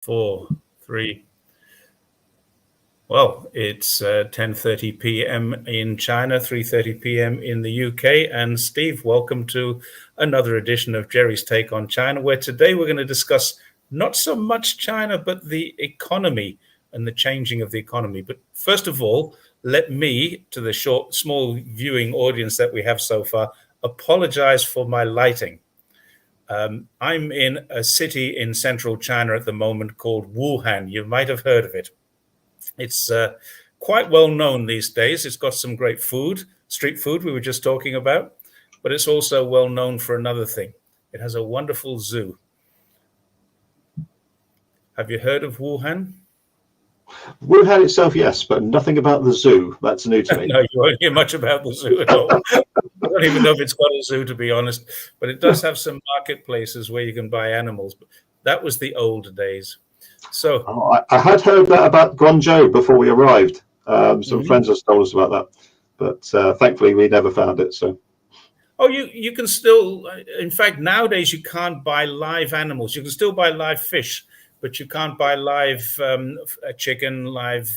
Four, three. Well, it's 10:30 p.m. in China, 3:30 p.m. in the UK. And Steve, welcome to another edition of Jerry's Take on China, where today we're going to discuss not so much China, but the economy and the changing of the economy. But first of all, let me, to the small viewing audience that we have so far, apologize for my lighting. I'm in a city in central China at the moment called Wuhan. You might have heard of it. It's quite well known these days. It's got some great food, street food we were just talking about, but it's also well known for another thing. It has a wonderful zoo. Have you heard of Wuhan? Wuhan itself, yes, but nothing about the zoo. That's new to me. No, you won't hear much about the zoo at all. I don't even know if it's got a zoo, to be honest, but it does have some marketplaces where you can buy animals. But that was the old days. So I had heard that about Guangzhou before we arrived. Some friends have told us about that, but thankfully we never found it. So, you can still, in fact, nowadays you can't buy live animals. You can still buy live fish, but you can't buy live chicken, live.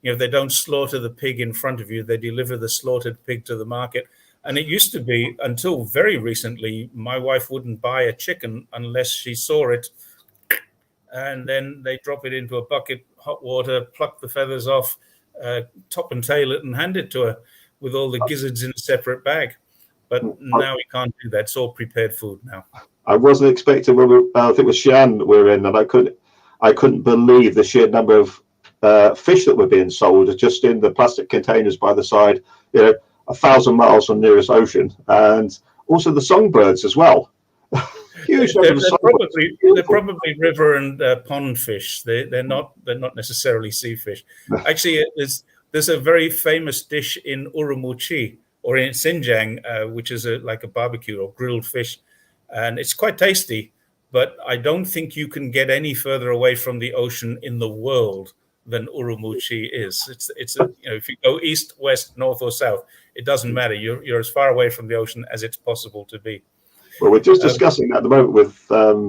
They don't slaughter the pig in front of you. They deliver the slaughtered pig to the market. And it used to be, until very recently, my wife wouldn't buy a chicken unless she saw it. And then they drop it into a bucket, hot water, pluck the feathers off, top and tail it, and hand it to her with all the gizzards in a separate bag. But now we can't do that. It's all prepared food now. I wasn't expecting I think it was Xi'an we were in, and I couldn't believe the sheer number of fish that were being sold just in the plastic containers by the side. 1,000 miles from nearest ocean, and also the songbirds as well. Huge. They're probably river and pond fish. They're not necessarily sea fish. Actually, there's a very famous dish in Urumqi or in Xinjiang, which is like a barbecue or grilled fish, and it's quite tasty. But I don't think you can get any further away from the ocean in the world than Urumqi is. It's if you go east, west, north, or south, it doesn't matter. You're as far away from the ocean as it's possible to be. Well, we're just discussing at the moment with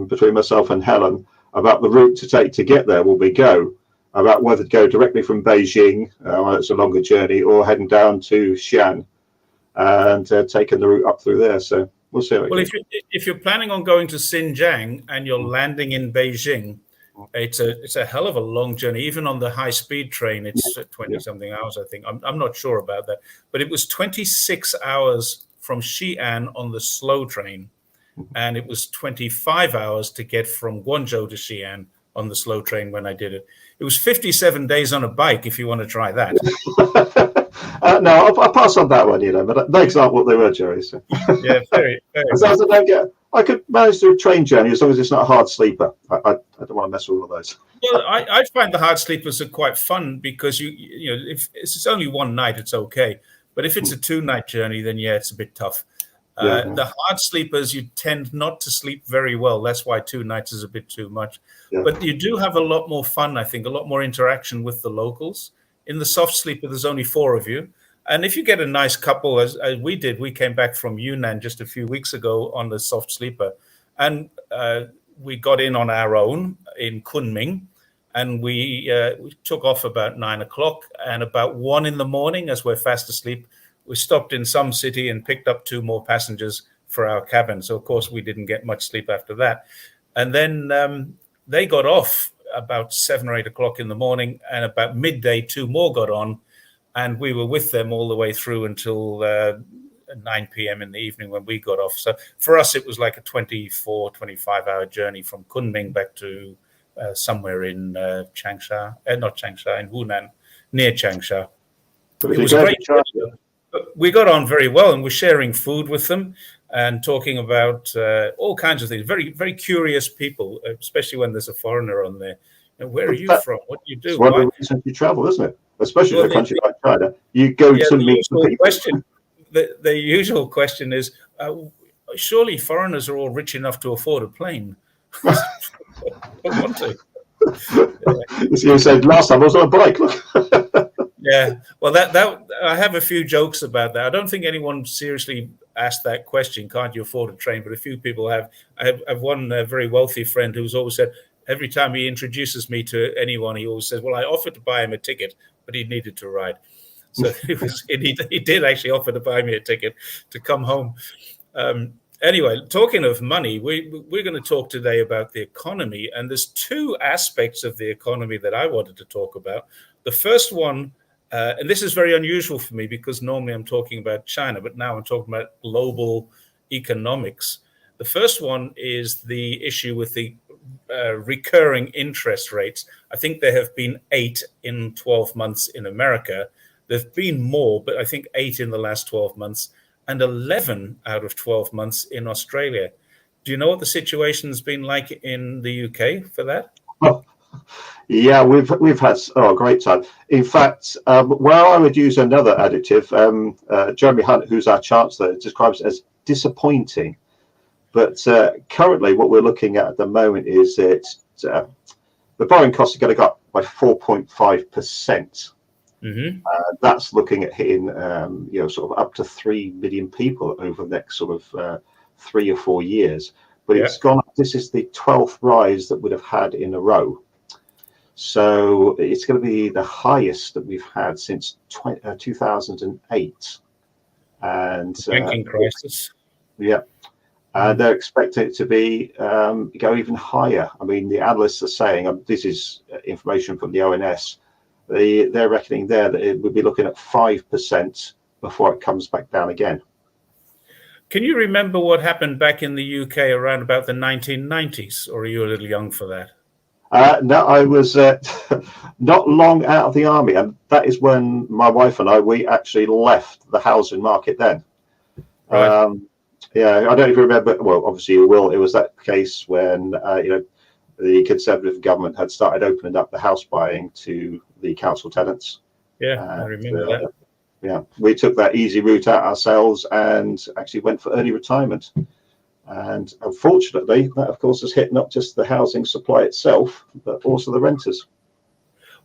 between myself and Helen about the route to take to get there when we go, about whether to go directly from Beijing, it's a longer journey, or heading down to Xi'an and taking the route up through there. So we'll see. Well, if you're planning on going to Xinjiang and you're landing in Beijing, it's a hell of a long journey. Even on the high-speed train, it's 20-something hours, I think. I'm not sure about that, but it was 26 hours from Xi'an on the slow train. And it was 25 hours to get from Guangzhou to Xi'an on the slow train when I did it. It was 57 days on a bike, if you want to try that. No, I'll pass on that one, but legs aren't what they were, Jerry. So. Yeah, very, very. I could manage to do a train journey as long as it's not a hard sleeper. I don't want to mess with all of those. Well, I find the hard sleepers are quite fun because if it's only one night, it's okay. But if it's a 2-night journey, then it's a bit tough. The hard sleepers, you tend not to sleep very well. That's why 2 nights is a bit too much. Yeah. But you do have a lot more fun, I think, a lot more interaction with the locals. In the soft sleeper, there's only 4 of you. And if you get a nice couple, as we did, we came back from Yunnan just a few weeks ago on the soft sleeper. And we got in on our own in Kunming. And we took off about 9 o'clock. And about 1 in the morning, as we're fast asleep, we stopped in some city and picked up 2 more passengers for our cabin. So, of course, we didn't get much sleep after that. And then they got off about 7 or 8 o'clock in the morning, and about midday, 2 more got on, and we were with them all the way through until 9 p.m. in the evening when we got off. So for us, it was like a 24, 25-hour journey from Kunming back to somewhere in Changsha, not Changsha, in Hunan, near Changsha. It was a great journey. We got on very well, and we're sharing food with them and talking about all kinds of things. Very, very curious people, especially when there's a foreigner on there. Where are you from? What do you do? It's one of the reasons you travel, isn't it? Especially in a country like China. You go to meet some people. The usual question is, surely foreigners are all rich enough to afford a plane. I don't want to. You said last time I was on a bike. Look. Yeah, well, that I have a few jokes about that. I don't think anyone seriously asked that question. Can't you afford a train? But a few people have. I have one very wealthy friend who's always said, every time he introduces me to anyone, he always says, well, I offered to buy him a ticket, but he needed to ride. So he did actually offer to buy me a ticket to come home. Anyway, talking of money, we're going to talk today about the economy. And there's two aspects of the economy that I wanted to talk about. The first one, and this is very unusual for me because normally I'm talking about China, but now I'm talking about global economics. The first one is the issue with the recurring interest rates. I think there have been 8 in 12 months in America. There have been more, but I think 8 in the last 12 months and 11 out of 12 months in Australia. Do you know what the situation's been like in the UK for that? Oh, yeah, we've had a great time. In fact, where I would use another adjective, Jeremy Hunt, who's our chancellor, describes it as disappointing. But currently, what we're looking at the moment is that the borrowing costs are going to go up by 4.5%. Mm-hmm. That's looking at hitting, sort of up to 3 million people over the next sort of 3 or 4 years. But it's gone up. This is the 12th rise that we'd have had in a row. So it's going to be the highest that we've had since 2008. And banking crisis. Yeah. And they're expecting it to be go even higher. I mean, the analysts are saying, this is information from the ONS, they're reckoning there that it would be looking at 5% before it comes back down again. Can you remember what happened back in the UK around about the 1990s, or are you a little young for that? No, I was not long out of the army, and that is when my wife and we actually left the housing market then. Right. Yeah, I don't know if you remember. Well, obviously you will. It was that case when the Conservative government had started opening up the house buying to the council tenants. Yeah, I remember that. Yeah, we took that easy route out ourselves and actually went for early retirement. And unfortunately, that of course has hit not just the housing supply itself, but also the renters.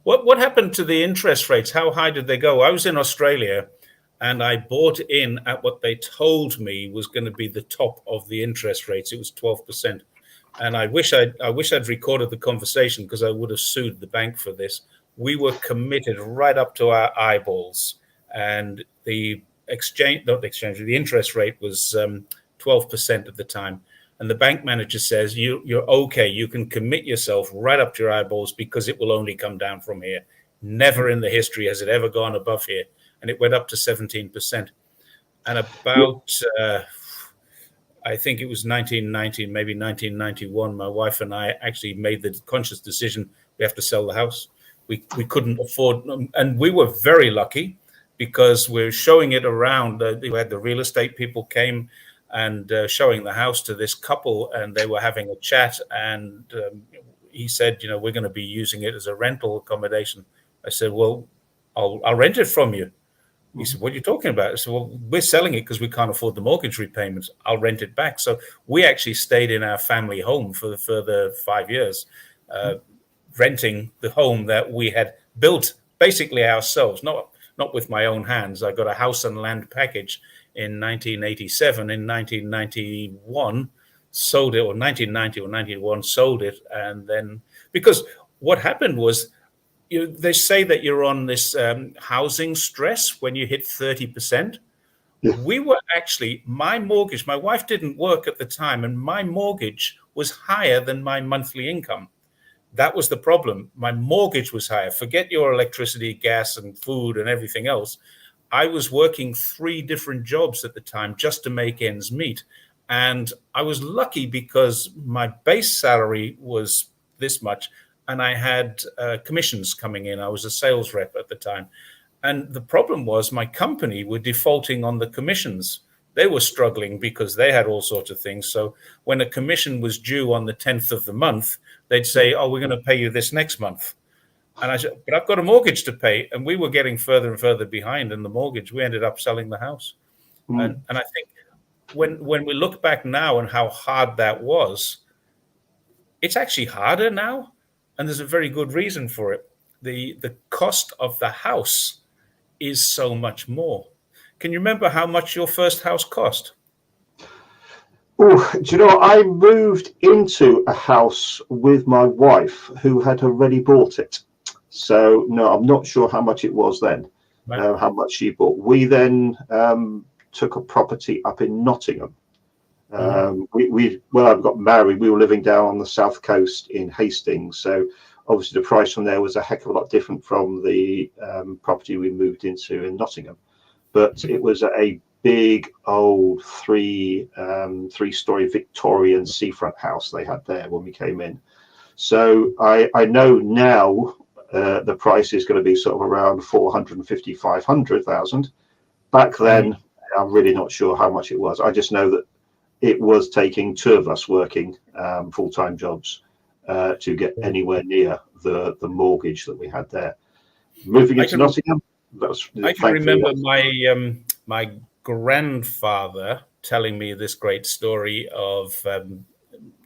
What happened to the interest rates? How high did they go? I was in Australia, and I bought in at what they told me was going to be the top of the interest rates. It was 12%. And I wish I'd recorded the conversation because I would have sued the bank for this. We were committed right up to our eyeballs. And the interest rate was 12% at the time. And the bank manager says, you're okay. You can commit yourself right up to your eyeballs because it will only come down from here. Never in the history has it ever gone above here. And it went up to 17%. And about, I think it was 1990, maybe 1991, my wife and I actually made the conscious decision, we have to sell the house. We couldn't afford, and we were very lucky because we're showing it around. We had the real estate people came and showing the house to this couple, and they were having a chat. And he said, we're going to be using it as a rental accommodation. I said, well, I'll rent it from you. He said, what are you talking about? I said, well, we're selling it because we can't afford the mortgage repayments. I'll rent it back. So we actually stayed in our family home for the further 5 years, renting the home that we had built basically ourselves, not with my own hands. I got a house and land package in 1987. In 1991, sold it, or 1990 or 91, sold it. And then, because what happened was, they say that you're on this housing stress when you hit 30%. Yeah. We were actually, my mortgage, my wife didn't work at the time, and my mortgage was higher than my monthly income. That was the problem. My mortgage was higher. Forget your electricity, gas, and food and everything else. I was working 3 different jobs at the time just to make ends meet. And I was lucky because my base salary was this much, and I had commissions coming in. I was a sales rep at the time. And the problem was my company were defaulting on the commissions. They were struggling because they had all sorts of things. So when a commission was due on the 10th of the month, they'd say, oh, we're going to pay you this next month. And I said, but I've got a mortgage to pay. And we were getting further and further behind in the mortgage. We ended up selling the house. And I think when we look back now and how hard that was, it's actually harder now. And there's a very good reason for it. The cost of the house is so much more. Can you remember how much your first house cost? Oh, do you know, I moved into a house with my wife who had already bought it. So, no, I'm not sure how much it was then, Right. how much she bought. We then took a property up in Nottingham. When I got married, we were living down on the south coast in Hastings. So, obviously, the price from there was a heck of a lot different from the property we moved into in Nottingham. But it was a big old three-story Victorian seafront house they had there when we came in. So I know now the price is going to be sort of around 450, 500,000. Back then, I'm really not sure how much it was. I just know that it was taking two of us working full-time jobs to get anywhere near the mortgage that we had there. Moving into Nottingham, I can remember my grandfather telling me this great story of,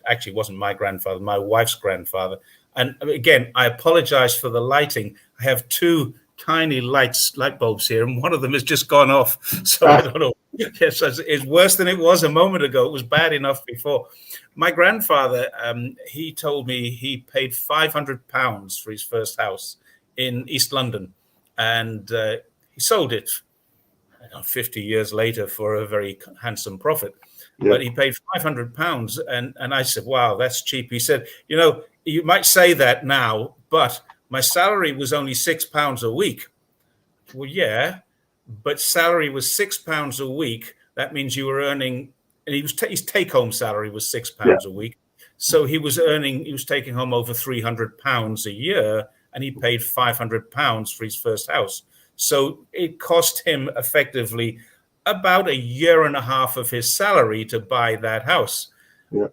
actually it wasn't my grandfather, my wife's grandfather. And again, I apologize for the lighting. I have two tiny light bulbs here, and one of them has just gone off. So I don't know. Yes, it's worse than it was a moment ago. It was bad enough before. My grandfather, he told me he paid £500 for his first house in East London, and he sold it 50 years later for a very handsome profit. Yeah. But he paid £500, and I said, wow, that's cheap. He said, you know, you might say that now, but my salary was only £6 a week. Well, yeah, but salary was £6 a week. That means you were earning, and his take-home salary was £6 a week. So he was taking home over £300 a year, and he paid £500 for his first house. So it cost him effectively about a year and a half of his salary to buy that house. Yeah.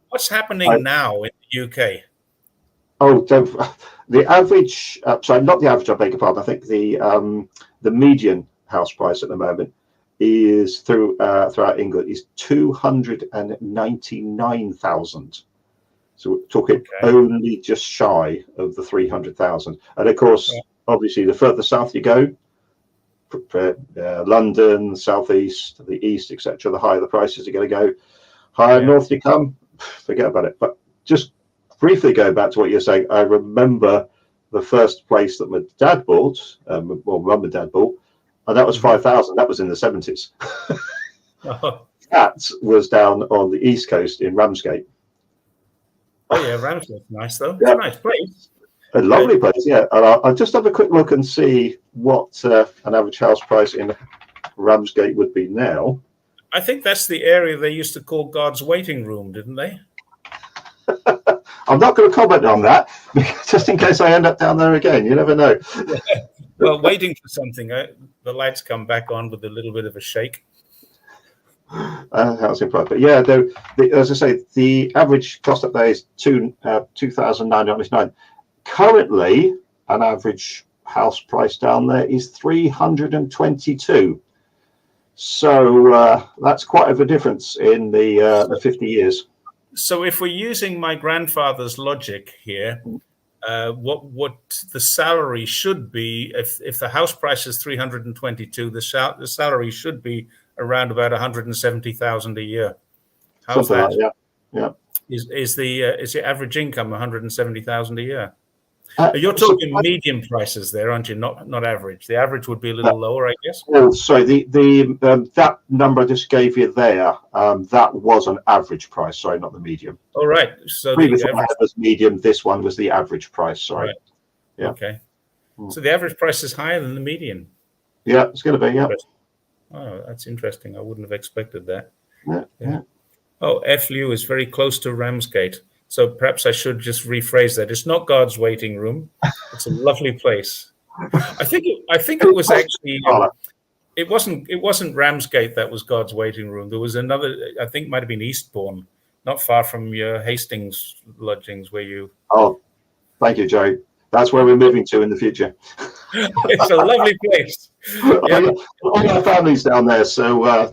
What's happening now in the UK? Oh, the average, sorry, not the average, I beg your pardon. I think the median house price at the moment is throughout England is 299,000. So we're talking only just shy of the 300,000. And of course, obviously, the further south you go, London, southeast, the east, etc., the higher the prices are going to go. Higher north you come, forget about it. But just briefly going back to what you're saying, I remember the first place that my dad bought, well, mum and dad bought, and that was 5,000. That was in the 70s. That was down on the east coast in Ramsgate. Oh yeah, Ramsgate's nice though. It's a nice place. A lovely place, yeah. And I'll just have a quick look and see what an average house price in Ramsgate would be now. I think that's the area they used to call God's waiting room, didn't they? I'm not going to comment on that, just in case I end up down there again. You never know. Well, waiting for something. The lights come back on with a little bit of a shake. Housing price, but yeah, as I say, the average cost up there is 2,999. Currently, an average house price down there is 322. So that's quite of a difference in the 50 years. So if we're using my grandfather's logic here, what the salary should be, if the house price is 322, the salary should be around about 170,000 a year. How's that? Like, yeah. Is the average income 170,000 a year? You're talking median prices there, aren't you? Not average. The average would be a little lower, I guess. Oh, sorry. The that number I just gave you there, that was an average price. Sorry, not the median. Oh, right. So previous one was median. This one was the average price. Sorry. Right. Yeah. Okay. So the average price is higher than the median. Yeah, it's going to be. Yeah. Oh, that's interesting. I wouldn't have expected that. Yeah. Oh, FLU is very close to Ramsgate. So perhaps I should just rephrase that. It's not God's waiting room. It's a lovely place. I think it was actually it wasn't Ramsgate that was God's waiting room. There was another. I think it might have been Eastbourne, not far from your Hastings lodgings where you. Oh, thank you, Joe. That's where we're moving to in the future. It's a lovely place. Yeah. All our families down there, so all our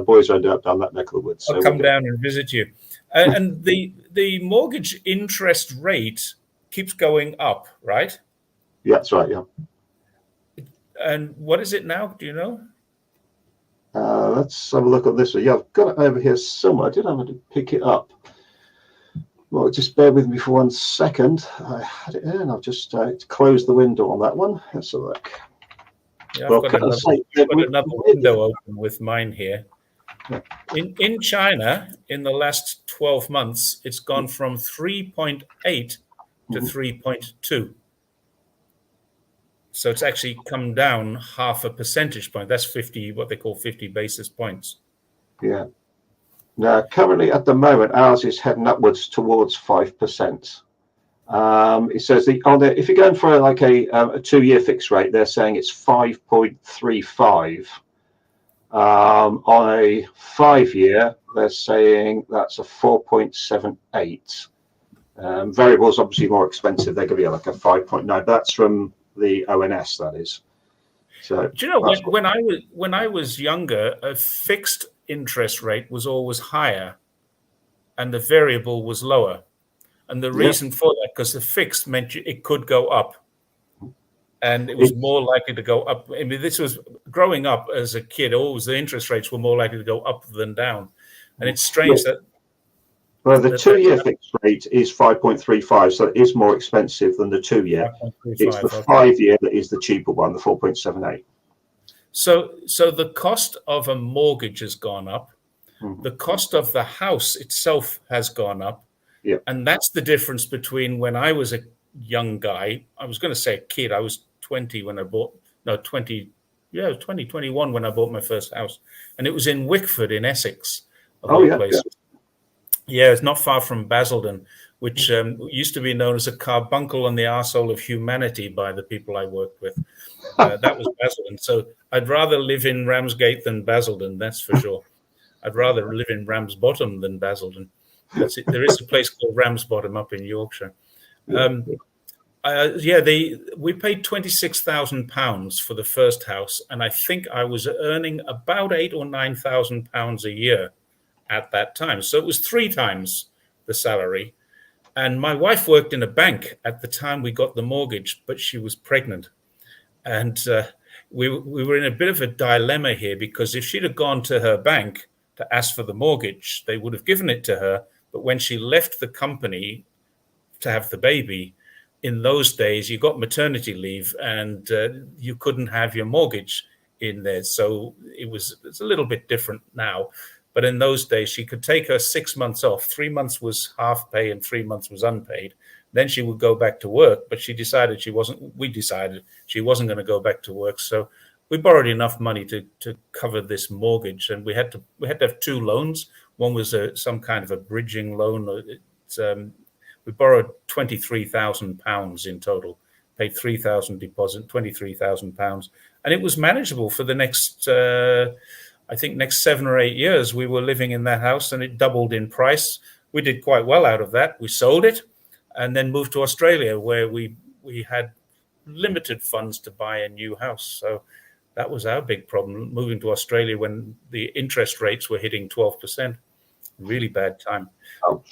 boys are down that neck of the woods. I'll come down and visit you. And the mortgage interest rate keeps going up, right? Yeah, that's right. Yeah. And what is it now? Do you know? Let's have a look at this one. Yeah, I've got it over here somewhere. I did have to pick it up. Well, just bear with me for 1 second. I had it in. I've just closed the window on that one. Let's have a look. Yeah, I've got another window open with mine here. Yeah. In China, in the last 12 months, it's gone from 3.8 to 3.2. So it's actually come down half a percentage point. That's 50, what they call 50 basis points. Yeah. Now, currently at the moment, ours is heading upwards towards 5%. It says if you're going for like a 2-year fixed rate, they're saying it's 5.35. On a 5-year, they're saying that's a 4.78. Variables obviously more expensive. They're going to be like a 5.9. That's from the ONS, that is. So, do you know when I was younger, a fixed interest rate was always higher, and the variable was lower. And the reason for that, because the fixed meant it could go up, and it was more likely to go up. I mean, this was growing up as a kid. Always the interest rates were more likely to go up than down, and it's strange that. Well, the 2-year fixed rate is 5.35, so it is more expensive than the 2-year. It's the 5-year that is the cheaper one, the 4.78. So the cost of a mortgage has gone up. The cost of the house itself has gone up. Yeah. And that's the difference between when I was a young guy. I was going to say a kid. I was 20 when I bought, no, 20, yeah, 21 when I bought my first house. And it was in Wickford in Essex. Yeah, it's not far from Basildon, which used to be known as a carbuncle on the arsehole of humanity by the people I worked with. That was Basildon. So I'd rather live in Ramsgate than Basildon, that's for sure. I'd rather live in Ramsbottom than Basildon. There is a place called Ramsbottom up in Yorkshire. We paid £26,000 for the first house, and I think I was earning about £8,000 or £9,000 a year at that time. So it was 3 times the salary. And my wife worked in a bank at the time we got the mortgage, but she was pregnant. And we were in a bit of a dilemma here, because if she'd have gone to her bank to ask for the mortgage, they would have given it to her. But when she left the company to have the baby, in those days, you got maternity leave and you couldn't have your mortgage in there. So it's a little bit different now. But in those days, she could take her 6 months off. 3 months was half pay and 3 months was unpaid. Then she would go back to work, but we decided she wasn't going to go back to work. So we borrowed enough money to cover this mortgage, and we had to have 2 loans. One was some kind of a bridging loan. We borrowed £23,000 in total, paid £3,000 deposit, £23,000, and it was manageable for the next, I think, next 7 or 8 years. We were living in that house, and it doubled in price. We did quite well out of that. We sold it, and then moved to Australia, where we had limited funds to buy a new house. So that was our big problem, moving to Australia when the interest rates were hitting 12%. Really bad time.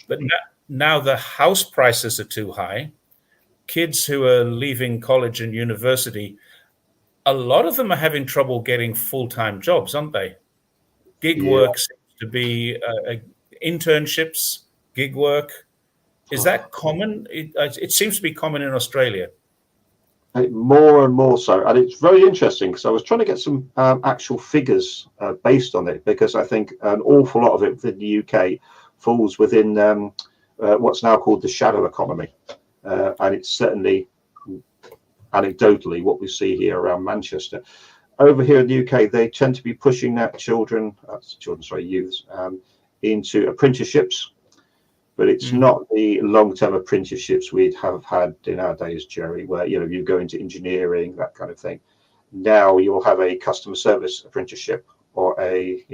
But now the house prices are too high. Kids who are leaving college and university, a lot of them are having trouble getting full-time jobs, aren't they? Gig work seems to be internships, gig work. Is that common? It seems to be common in Australia. More and more so. And it's very interesting, because I was trying to get some actual figures based on it, because I think an awful lot of it within the UK falls within what's now called the shadow economy. And it's certainly anecdotally what we see here around Manchester. Over here in the UK, they tend to be pushing that youths into apprenticeships. But it's not the long-term apprenticeships we'd have had in our days, Jerry, where you go into engineering, that kind of thing. Now you'll have a customer service apprenticeship, or a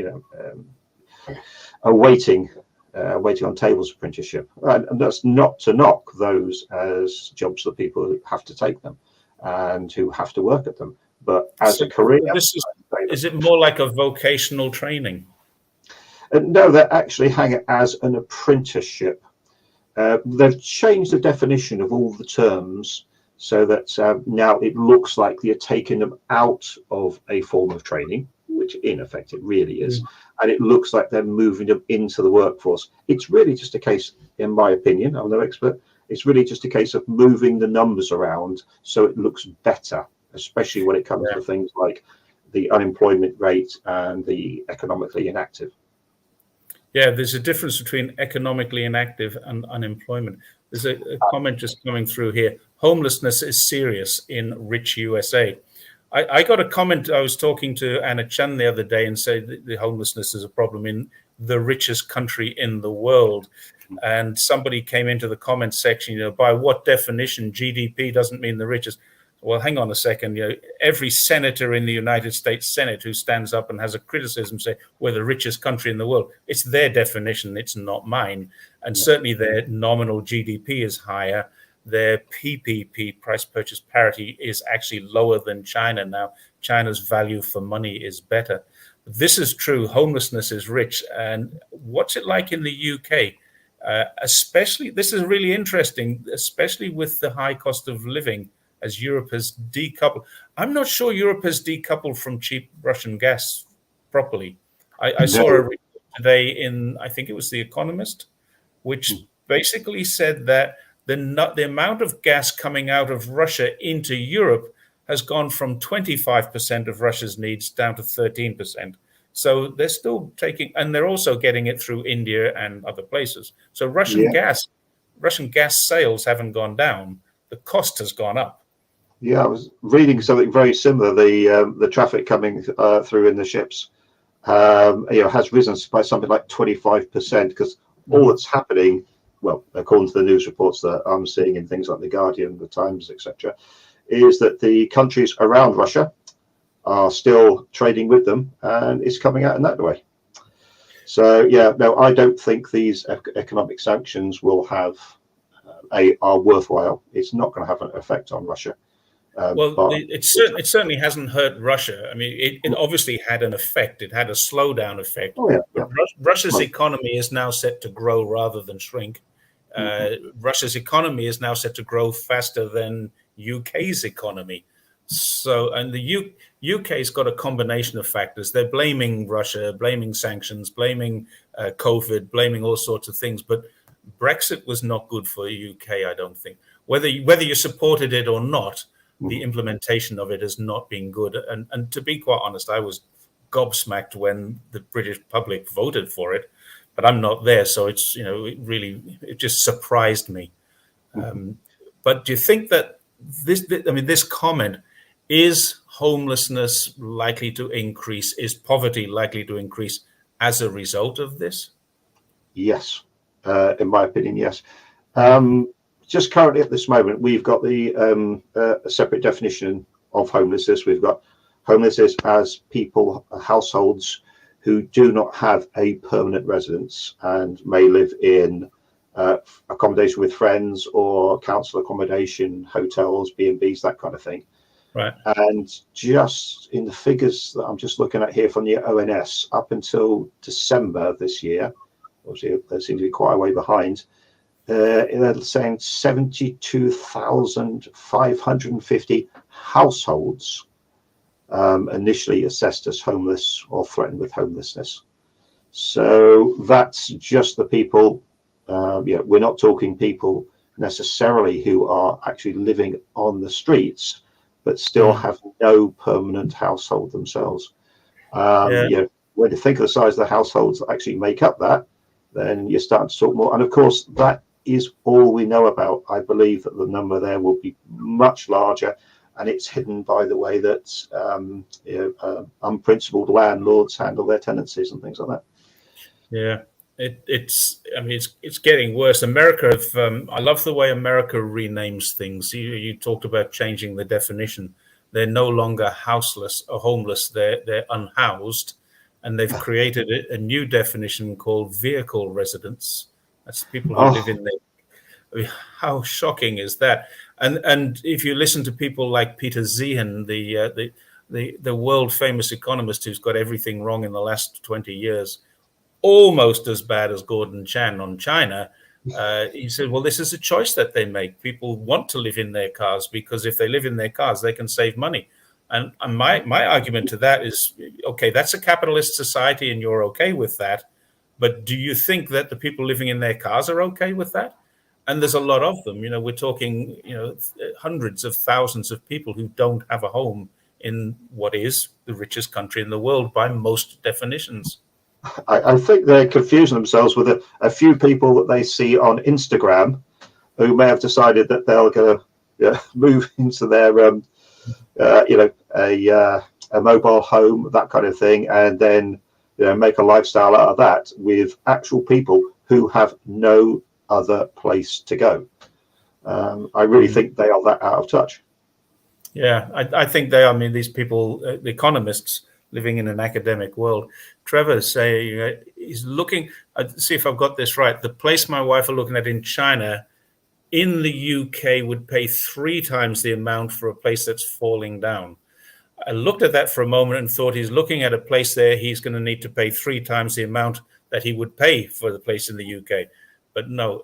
waiting on tables apprenticeship, and that's not to knock those as jobs that people who have to take them and who have to work at them. But as a career, is it more like a vocational training? No, they actually hang it as an apprenticeship. They've changed the definition of all the terms so that now it looks like you're taking them out of a form of training, which in effect it really is. And it looks like they're moving them into the workforce. It's really just a case, in my opinion, I'm no expert, it's really just a case of moving the numbers around so it looks better, especially when it comes to things like the unemployment rate and the economically inactive. Yeah, there's a difference between economically inactive and unemployment. There's a comment just coming through here. Homelessness is serious in rich USA. I got a comment. I was talking to Anna Chan the other day and said that the homelessness is a problem in the richest country in the world. And somebody came into the comment section, by what definition GDP doesn't mean the richest? Well, hang on a second. Every senator in the United States Senate who stands up and has a criticism say we're the richest country in the world, it's their definition, it's not mine. And certainly their nominal GDP is higher. Their PPP, price purchase parity, is actually lower than China now. China's value for money is better. This is true. Homelessness is rich. And what's it like in the UK? Especially, this is really interesting, especially with the high cost of living, as Europe has decoupled. I'm not sure Europe has decoupled from cheap Russian gas properly. I saw a report today in, I think it was The Economist, which basically said that the amount of gas coming out of Russia into Europe has gone from 25% of Russia's needs down to 13%. So they're still taking, and they're also getting it through India and other places. So Russian gas sales haven't gone down. The cost has gone up. Yeah, I was reading something very similar. The traffic coming through in the ships, has risen by something like 25%, because all that's happening, well, according to the news reports that I'm seeing in things like The Guardian, The Times, etc., is that the countries around Russia are still trading with them, and it's coming out in that way. So, no, I don't think these economic sanctions will are worthwhile. It's not going to have an effect on Russia. It certainly hasn't hurt Russia. I mean, it obviously had an effect. It had a slowdown effect. But Russia's economy is now set to grow rather than shrink. Russia's economy is now set to grow faster than UK's economy. So, and the UK's got a combination of factors. They're blaming Russia, blaming sanctions, blaming COVID, blaming all sorts of things. But Brexit was not good for the UK, I don't think. Whether you supported it or not, the implementation of it has not been good. And to be quite honest, I was gobsmacked when the British public voted for it, but I'm not there. So it's, it just surprised me. But do you think that this comment, is homelessness likely to increase? Is poverty likely to increase as a result of this? Yes, in my opinion, yes. Just currently at this moment, we've got a separate definition of homelessness. We've got homelessness as households who do not have a permanent residence and may live in accommodation with friends or council accommodation, hotels, B&Bs, that kind of thing. Right. And just in the figures that I'm just looking at here from the ONS, up until December this year, obviously they seem to be quite a way behind, they're saying 72,550 households initially assessed as homeless or threatened with homelessness. So that's just the people. We're not talking people necessarily who are actually living on the streets, but still have no permanent household themselves. When you think of the size of the households that actually make up that, then you're starting to talk more. And of course, that is all we know about. I believe that the number there will be much larger, and it's hidden by the way that unprincipled landlords handle their tenancies and things like that. Yeah. It's getting worse. America, I love the way America renames things. You talked about changing the definition. They're no longer houseless or homeless. They're unhoused, and they've created a new definition called vehicle residents. That's people who live in there. I mean, how shocking is that? And if you listen to people like Peter Zeihan, the world famous economist who's got everything wrong in the last 20 years. Almost as bad as Gordon Chan on China. He said, well, this is a choice that they make. People want to live in their cars because if they live in their cars, they can save money. And my argument to that is, okay, that's a capitalist society and you're okay with that. But do you think that the people living in their cars are okay with that? And there's a lot of them. We're talking, hundreds of thousands of people who don't have a home in what is the richest country in the world by most definitions. I think they're confusing themselves with a few people that they see on Instagram who may have decided that they're going to move into their, a mobile home, that kind of thing, and then make a lifestyle out of that with actual people who have no other place to go. I really think they are that out of touch. Yeah, I think they are. I mean, these people, the economists living in an academic world. Trevor say he's looking. See if I've got this right. The place my wife are looking at in China, in the UK, would pay 3 times the amount for a place that's falling down. I looked at that for a moment and thought he's looking at a place there. He's going to need to pay 3 times the amount that he would pay for the place in the UK. But no,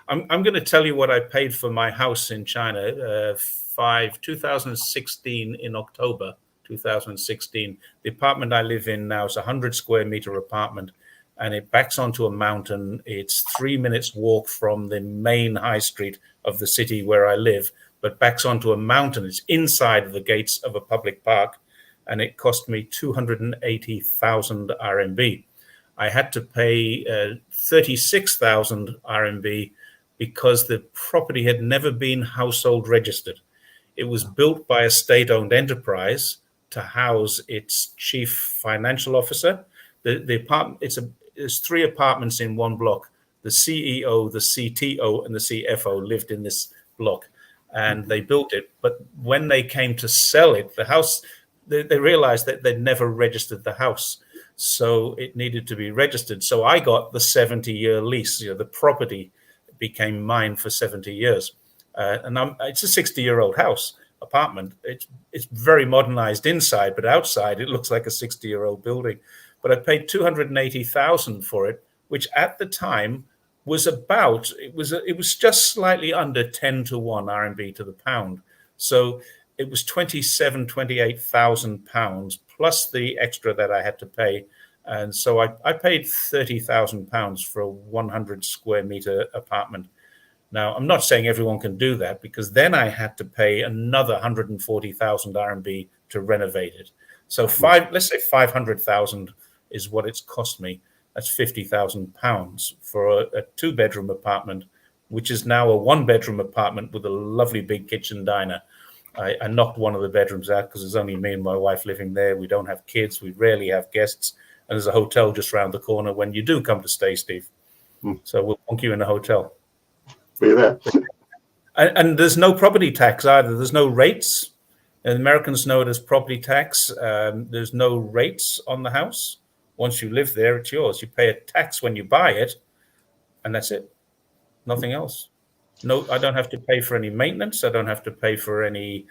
I'm going to tell you what I paid for my house in China. 2016 in October 2016. The apartment I live in now is a 100 square meter apartment, and it backs onto a mountain. It's 3 minutes walk from the main high street of the city where I live, but backs onto a mountain. It's inside the gates of a public park, and it cost me 280,000 RMB. I had to pay 36,000 RMB because the property had never been household registered. It was built by a state-owned enterprise to house its chief financial officer. The apartment, it's 3 apartments in one block. The CEO, the CTO, and the CFO lived in this block, and they built it. But when they came to sell it, the house, they realized that they'd never registered the house, so it needed to be registered. So I got the 70-year lease. The property became mine for 70 years. And it's a 60-year-old apartment. It's very modernized inside, but outside it looks like a 60-year-old building. But I paid 280,000 for it, which at the time was it was just slightly under 10 to 1 RMB to the pound. So it was 28,000 pounds plus the extra that I had to pay. And so I paid 30,000 pounds for a 100 square meter apartment. Now, I'm not saying everyone can do that, because then I had to pay another 140,000 RMB to renovate it. So let's say 500,000 is what it's cost me. That's 50,000 pounds for a 2-bedroom apartment, which is now a 1-bedroom apartment with a lovely big kitchen diner. I knocked one of the bedrooms out because there's only me and my wife living there. We don't have kids. We rarely have guests. And there's a hotel just around the corner when you do come to stay, Steve. So we'll bonk you in a hotel. Be there. And there's no property tax either. There's no rates. And Americans know it as property tax. There's no rates on the house. Once you live there, it's yours. You pay a tax when you buy it, and that's it. Nothing else. No, I don't have to pay for any maintenance. I don't have to pay for any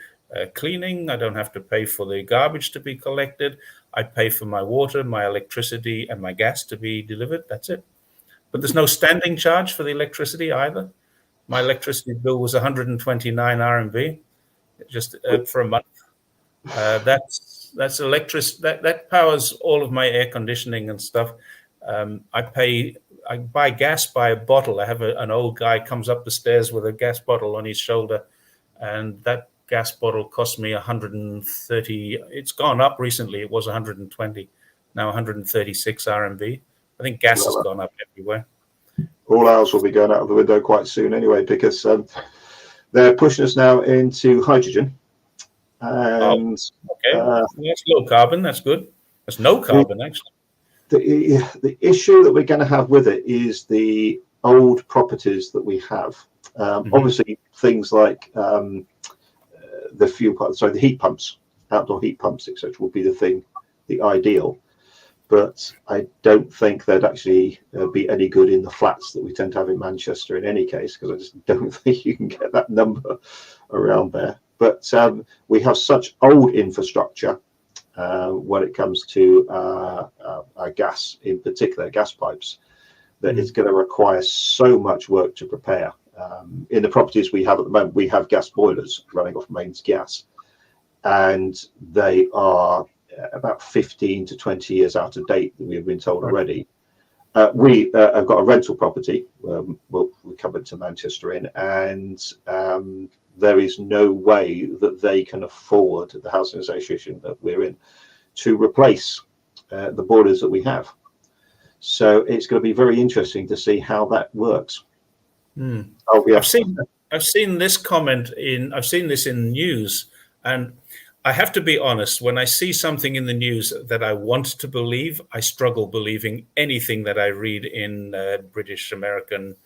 cleaning. I don't have to pay for the garbage to be collected. I pay for my water, my electricity, and my gas to be delivered. That's it. But there's no standing charge for the electricity either. My electricity bill was 129 RMB just for a month. That's electricity that powers all of my air conditioning and stuff. I buy gas by a bottle. I have an old guy comes up the stairs with a gas bottle on his shoulder, and that gas bottle cost me 130. It's gone up recently. It was 120, now 136 RMB. I think gas has gone up everywhere. All ours will be going out of the window quite soon anyway, because they're pushing us now into hydrogen. And that's low carbon. That's good. That's no carbon, actually. The issue that we're going to have with it is the old properties that we have. Obviously, things like the heat pumps, outdoor heat pumps, etc., will be the ideal. But I don't think they'd actually be any good in the flats that we tend to have in Manchester in any case, because I just don't think you can get that number around there. But we have such old infrastructure when it comes to gas, in particular gas pipes, that it's going to require so much work to prepare. In the properties we have at the moment, we have gas boilers running off mains gas, and they are about 15 to 20 years out of date, we've been told already. We have got a rental property we're coming to Manchester in, and there is no way that they can afford, the housing association that we're in, to replace the boilers that we have. So it's going to be very interesting to see how that works. Oh, yeah. I've seen this comment I've seen this in news, and I have to be honest, when I see something in the news that I want to believe, I struggle believing anything that I read in British, American,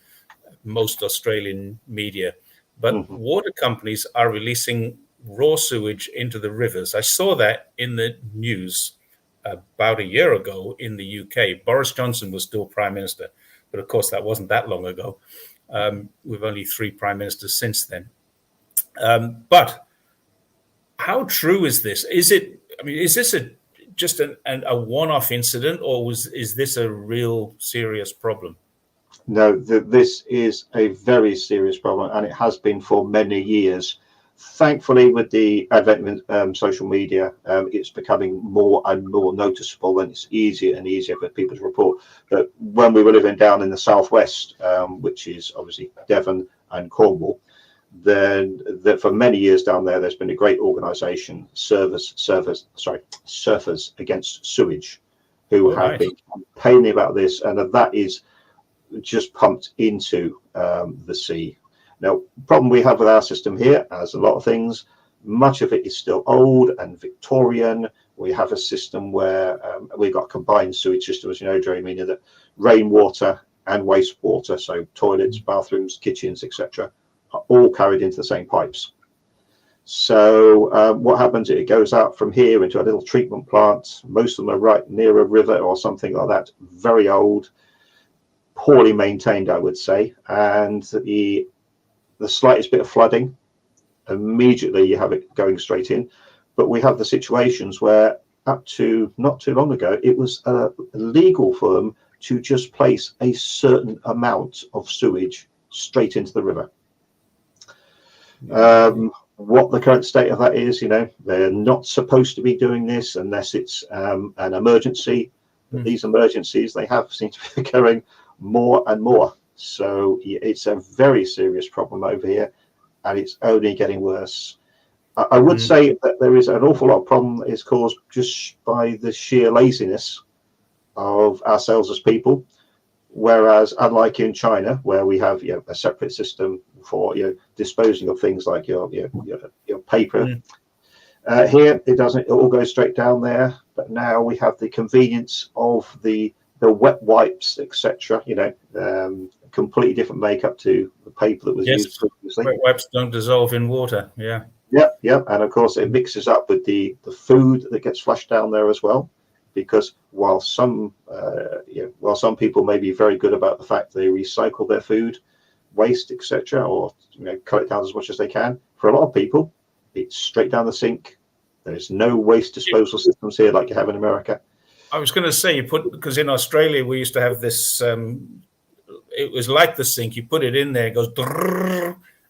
most Australian media. But water companies are releasing raw sewage into the rivers. I saw that in the news about a year ago in the UK. Boris Johnson was still Prime Minister, but of course that wasn't that long ago. We've only 3 Prime Ministers since then. But how true is this? Is this just a one-off incident, or is this a real serious problem? No, this is a very serious problem, and it has been for many years. Thankfully, with the advent of social media, it's becoming more and more noticeable, and it's easier and easier for people to report. But when we were living down in the southwest, which is obviously Devon and Cornwall, then for many years down there's been a great organisation, Surfers Against Sewage, who have been campaigning about this, and that is just pumped into the sea. Now, the problem we have with our system here, as a lot of things, much of it is still old and Victorian. We have a system where we've got a combined sewage system, as you know, Jerry, meaning that rainwater and wastewater, so toilets, bathrooms, kitchens, etc., are all carried into the same pipes. So what happens, it goes out from here into a little treatment plant. Most of them are right near a river or something like that, very old, poorly maintained, I would say, and the slightest bit of flooding, immediately you have it going straight in. But we have the situations where up to not too long ago, it was illegal for them to just place a certain amount of sewage straight into the river. What the current state of that is, they're not supposed to be doing this unless it's an emergency. But these emergencies, they have seemed to be occurring more and more. So it's a very serious problem over here, and it's only getting worse. I would say that there is an awful lot of problem that is caused just by the sheer laziness of ourselves as people. Whereas, unlike in China, where we have a separate system for disposing of things like your paper, here it doesn't. It all goes straight down there. But now we have the convenience of the wet wipes, etc. Completely different makeup to the paper that was used previously. Wet wipes don't dissolve in water. Yeah, and of course it mixes up with the food that gets flushed down there as well. Because while some people may be very good about the fact they recycle their food waste, etc., or cut it down as much as they can, for a lot of people, it's straight down the sink. There's no waste disposal systems here like you have in America. I was going to say because in Australia we used to have this. It was like the sink. You put it in there, it goes,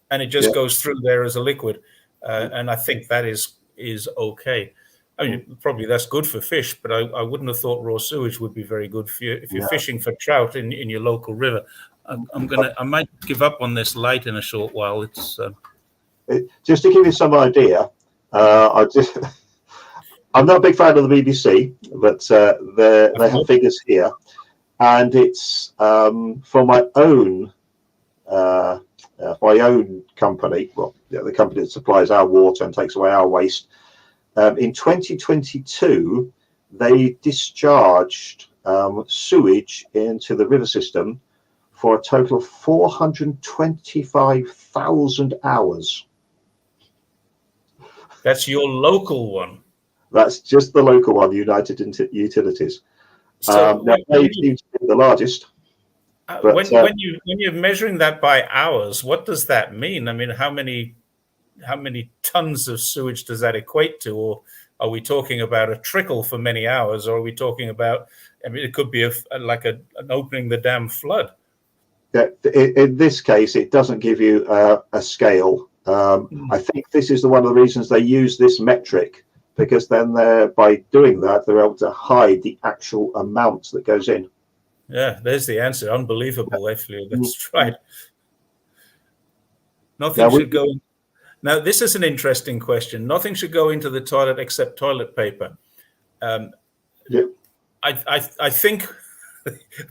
and it just goes through there as a liquid, and I think that is okay. I mean, probably that's good for fish, but I wouldn't have thought raw sewage would be very good for you if you're fishing for trout in your local river. I might give up on this light in a short while. It's just to give you some idea. I'm not a big fan of the BBC, but they have figures here, and it's for my own company. Well, the company that supplies our water and takes away our waste. In 2022, they discharged sewage into the river system for a total of 425,000 hours. That's your local one. That's just the local one, United Utilities. So they seem to be the largest. When you're measuring that by hours, what does that mean? I mean, how many tons of sewage does that equate to? Or are we talking about a trickle for many hours? Or are we talking about, it could be like an opening the dam flood. Yeah, in this case, it doesn't give you a scale I think this is one of the reasons they use this metric, because then by doing that, they're able to hide the actual amount that goes in. Yeah, there's the answer. Unbelievable, actually. That's right. Nothing should go in. Now, this is an interesting question. Nothing should go into the toilet except toilet paper. Yeah. I think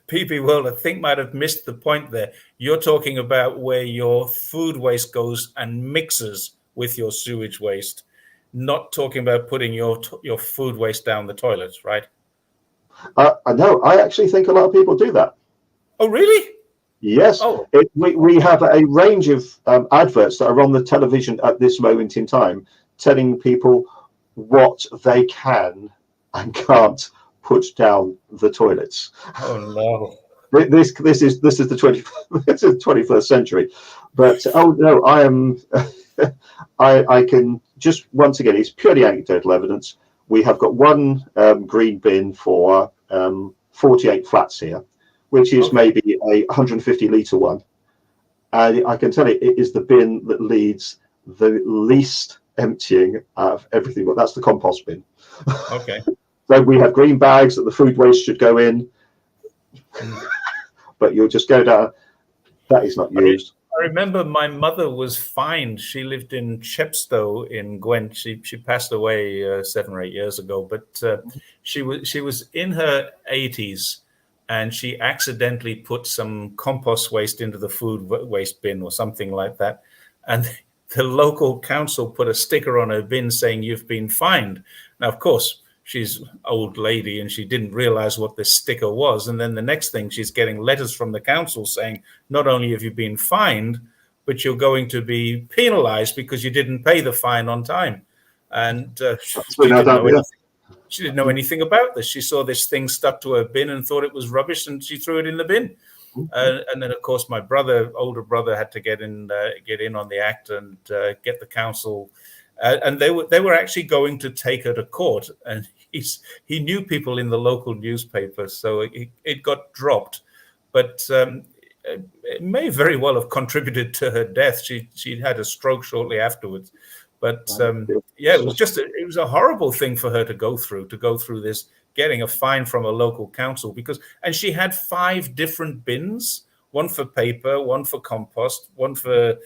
PB World, I think, might have missed the point there. You're talking about where your food waste goes and mixes with your sewage waste, not talking about putting your food waste down the toilet, right? No, I actually think a lot of people do that. Oh, really? Yes. Oh. We have a range of adverts that are on the television at this moment in time, telling people what they can and can't put down the toilets. Oh no! This is the 21st century, but oh no, I am. I can just, once again, it's purely anecdotal evidence. We have got one green bin for 48 flats here, which is maybe a 150 litre one, and I can tell you it is the bin that leads the least emptying of everything. But that's the compost bin. Okay. So we have green bags that the food waste should go in, but you'll just go down. That is not used. I remember my mother was fined. She lived in Chepstow in Gwent. She passed away 7 or 8 years ago, but she was in her 80s, and she accidentally put some compost waste into the food waste bin or something like that, and the local council put a sticker on her bin saying, "You've been fined." Now, of course, she's an old lady and she didn't realize what this sticker was. And then the next thing, she's getting letters from the council saying, not only have you been fined, but you're going to be penalized because you didn't pay the fine on time. And she didn't know anything about this. She saw this thing stuck to her bin and thought it was rubbish, and she threw it in the bin. And then, of course, my older brother, had to get in on the act and get the council. And they were actually going to take her to court, and he knew people in the local newspaper, so it got dropped. But it may very well have contributed to her death. She had a stroke shortly afterwards. But it was a horrible thing for her to go through this, getting a fine from a local council, and she had 5 different bins, one for paper, one for compost, one for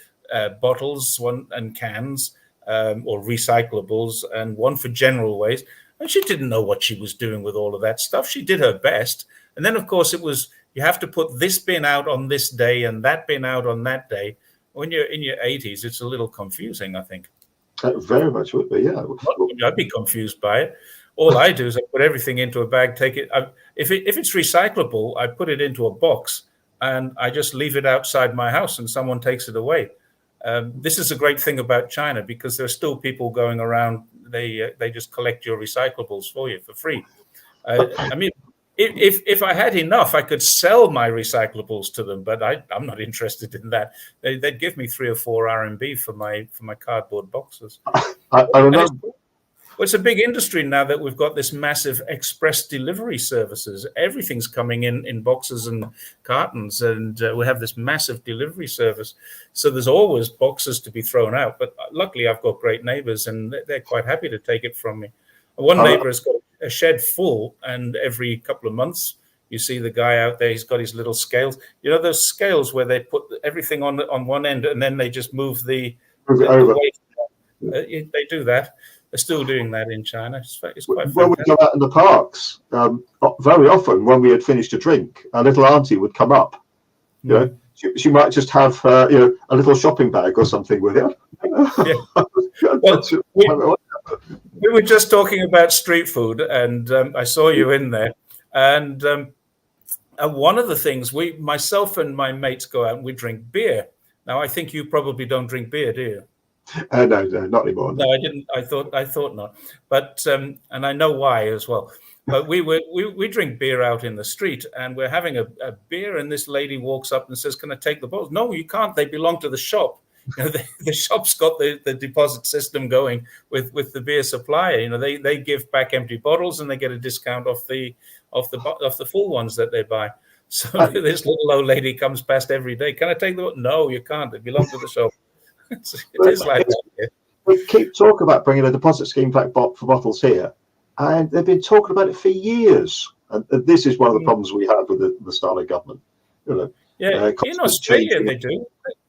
bottles, one and cans. Or recyclables, and one for general waste. And she didn't know what she was doing with all of that stuff. She did her best. And then, of course, it was, you have to put this bin out on this day and that bin out on that day. When you're in your 80s, it's a little confusing, I think. Very much would be, yeah. I'd be confused by it. All I do is I put everything into a bag, take it. If it's recyclable, I put it into a box and I just leave it outside my house and someone takes it away. This is a great thing about China, because there are still people going around. They just collect your recyclables for you for free. I mean, if I had enough, I could sell my recyclables to them, but I'm not interested in that. They'd give me 3 or 4 RMB for my cardboard boxes. I remember. It's a big industry now that we've got this massive express delivery services. Everything's coming in boxes and cartons, and we have this massive delivery service. So there's always boxes to be thrown out. But luckily, I've got great neighbors, and they're quite happy to take it from me. One neighbor has got a shed full, and every couple of months, you see the guy out there. He's got his little scales. You know those scales where they put everything on one end, and then they just move the weight. They do that. They're still doing that in China. It's quite when we go out in the parks, very often when we had finished a drink, a little auntie would come up. You know, she might just have a little shopping bag or something with her. Well, we were just talking about street food, and I saw you in there. And one of the things, myself and my mates go out and we drink beer. Now, I think you probably don't drink beer, do you? No, not anymore. No, I didn't. I thought not. But and I know why as well. But we drink beer out in the street, and we're having a beer, and this lady walks up and says, "Can I take the bottles?" No, you can't. They belong to the shop. You know, the shop's got the deposit system going with the beer supplier. You know, they give back empty bottles, and they get a discount off the full ones that they buy. So this little old lady comes past every day. Can I take the? No, you can't. They belong to the shop. It is like that. Yeah. We keep talking about bringing a deposit scheme back for bottles here, and they've been talking about it for years. And this is one of the problems we have with the Starmer government. In Australia they do.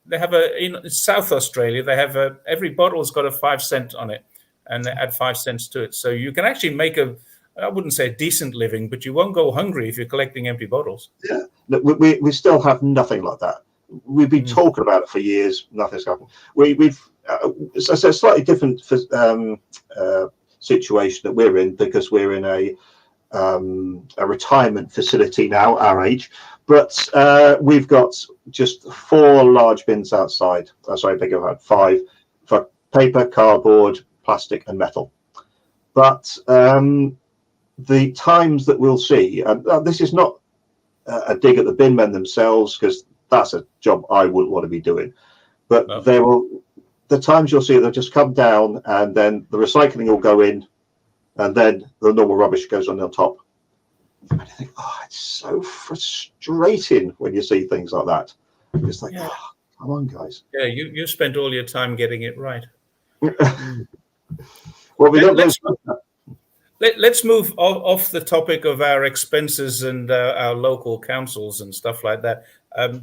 They have in South Australia they have every bottle's got a 5 cent on it, and they add 5 cents to it. So you can actually make I wouldn't say a decent living, but you won't go hungry if you're collecting empty bottles. Yeah, we still have nothing like that. We've been talking about it for years. Nothing's happened. It's a slightly different situation that we're in, because we're in a retirement facility now, our age. But we've got just 4 large bins outside. Sorry, I beg your pardon, 5 for paper, cardboard, plastic, and metal. But the times that we'll see, this is not a dig at the bin men themselves, because that's a job I wouldn't want to be doing. But the times you'll see, they'll just come down, and then the recycling will go in, and then the normal rubbish goes on top. And I think, it's so frustrating when you see things like that. It's like, come on, guys. Yeah, you spent all your time getting it right. Well, let's move off the topic of our expenses and our local councils and stuff like that,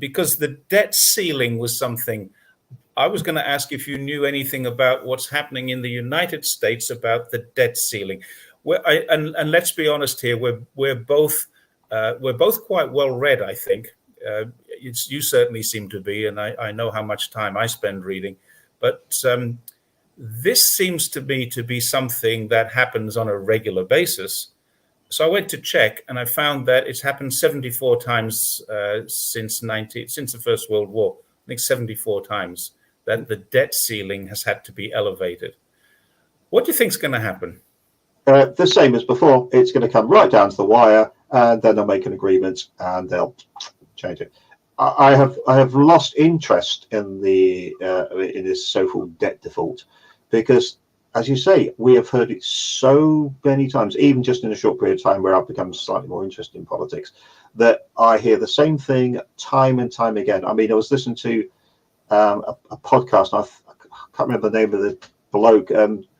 because the debt ceiling was something. I was going to ask if you knew anything about what's happening in the United States about the debt ceiling. And let's be honest here, we're both quite well read, I think. You certainly seem to be, and I know how much time I spend reading. But this seems to me to be something that happens on a regular basis. So I went to check, and I found that it's happened 74 times since the First World War. I think 74 times that the debt ceiling has had to be elevated. What do you think is going to happen? The same as before. It's going to come right down to the wire, and then they'll make an agreement, and they'll change it. I have lost interest in this so-called debt default, because, as you say, we have heard it so many times, even just in a short period of time where I've become slightly more interested in politics, that I hear the same thing time and time again. I mean, I was listening to a podcast, and I can't remember the name of the bloke.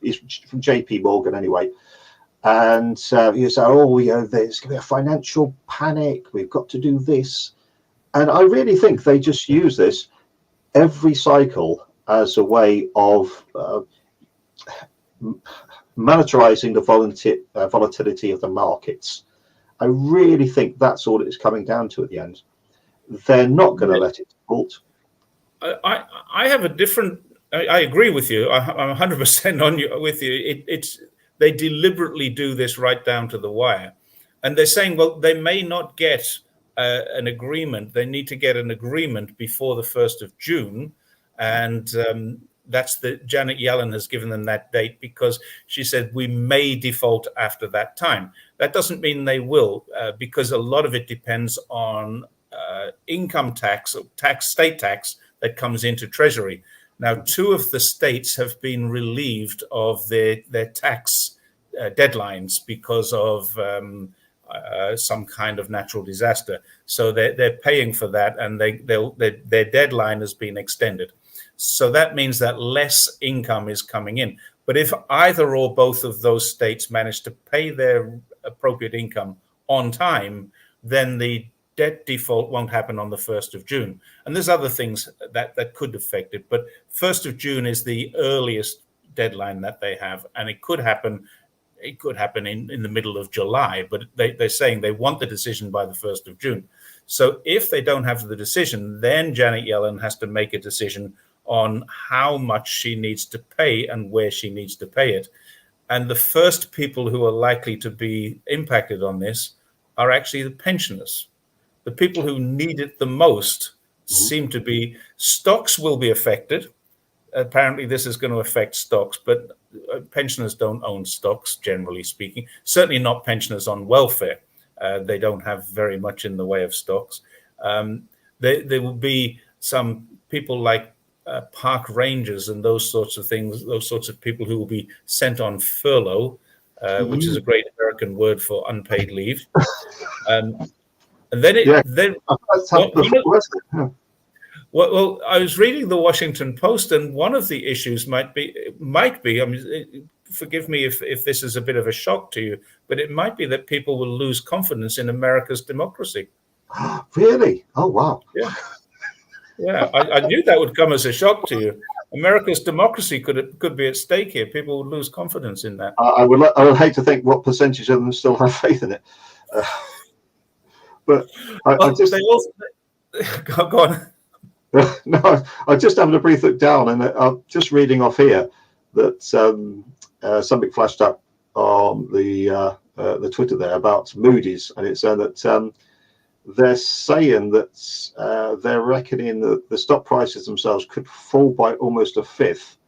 He's from JP Morgan anyway. And he said, there's going to be a financial panic. We've got to do this. And I really think they just use this every cycle as a way of monitorizing the volatility of the markets. I really think that's all it's coming down to at the end. They're not going to let it default. I have a different. I agree with you. I'm 100% with you. They deliberately do this right down to the wire, and they're saying, well, they may not get an agreement. They need to get an agreement before the 1st of June, and that's Janet Yellen has given them that date because she said we may default after that time. That doesn't mean they will, because a lot of it depends on income tax, state tax that comes into Treasury. Now, 2 of the states have been relieved of their tax deadlines because of some kind of natural disaster. So they're paying for that, and their deadline has been extended. So that means that less income is coming in. But if either or both of those states manage to pay their appropriate income on time, then the debt default won't happen on the 1st of June. And there's other things that could affect it. But 1st of June is the earliest deadline that they have. And it could happen in the middle of July. But they're saying they want the decision by the 1st of June. So if they don't have the decision, then Janet Yellen has to make a decision on how much she needs to pay and where she needs to pay it. And the first people who are likely to be impacted on this are actually the pensioners. The people who need it the most seem to be stocks will be affected. Apparently, this is going to affect stocks, but pensioners don't own stocks, generally speaking. Certainly not pensioners on welfare. They don't have very much in the way of stocks. There will be some people like park rangers and those sorts of things, those sorts of people who will be sent on furlough, which is a great American word for unpaid leave. Well, I was reading the Washington Post, and one of the issues might be. I mean, forgive me if this is a bit of a shock to you, but it might be that people will lose confidence in America's democracy. Really? Oh, wow. Yeah. I knew that would come as a shock to you. America's democracy could be at stake here. People would lose confidence in that. I would hate to think what percentage of them still have faith in it. But I just they also go on. No, I just having a brief look down, and I'm just reading off here that something flashed up on the Twitter there about Moody's, and it's saying that they're saying that they're reckoning that the stock prices themselves could fall by almost a fifth,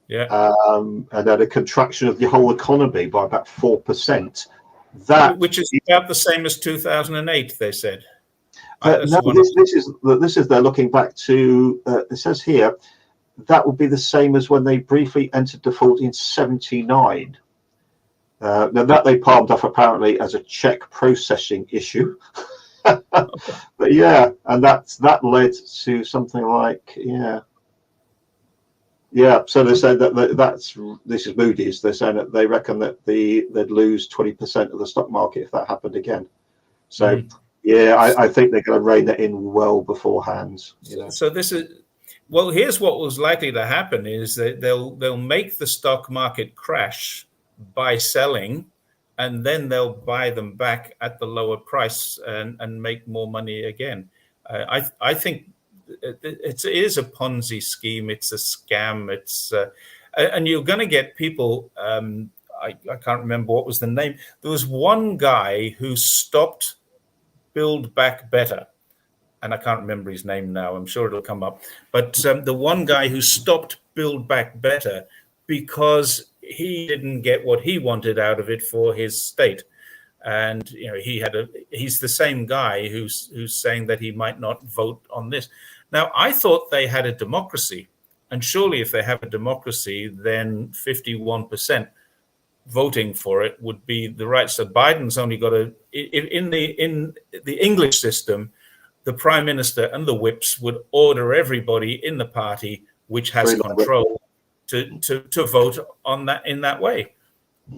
and then a contraction of the whole economy by about 4%. Which is about the same as 2008, they said. No, this is they're looking back to. It says here that would be the same as when they briefly entered default in '79. Now that they palmed off apparently as a check processing issue, but yeah, and that led to something like So they said that this is Moody's. They're saying that they reckon that they'd lose 20% of the stock market if that happened again. So. Yeah, I think they're going to rein that in well beforehand. So this is here's what was likely to happen: is that they'll make the stock market crash by selling, and then they'll buy them back at the lower price and make more money again. I think it is a Ponzi scheme. It's a scam. And you're going to get people. I can't remember what was the name. There was one guy who stopped Build Back Better, and I can't remember his name now. I'm sure it'll come up. But the one guy who stopped Build Back Better because he didn't get what he wanted out of it for his state, and he's the same guy who's saying that he might not vote on this. Now, I thought they had a democracy, and surely if they have a democracy, then 51%. Voting for it would be the right. So Biden's only got in the English system, the prime minister and the whips would order everybody in the party which has control to vote on that in that way.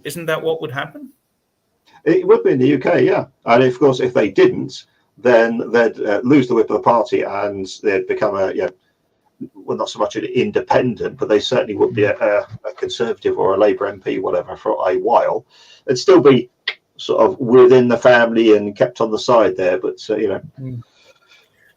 Isn't that what would happen? It would be in the UK, yeah. And of course, if they didn't, then they'd lose the whip of the party and they'd become well, not so much an independent, but they certainly would be a Conservative or a Labour MP, whatever, for a while. It'd still be sort of within the family and kept on the side there, but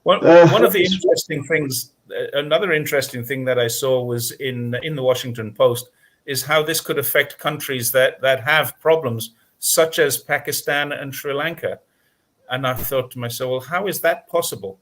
one of the interesting things, another interesting thing that I saw was in the Washington Post is how this could affect countries that have problems, such as Pakistan and Sri Lanka. And I thought to myself, well, how is that possible?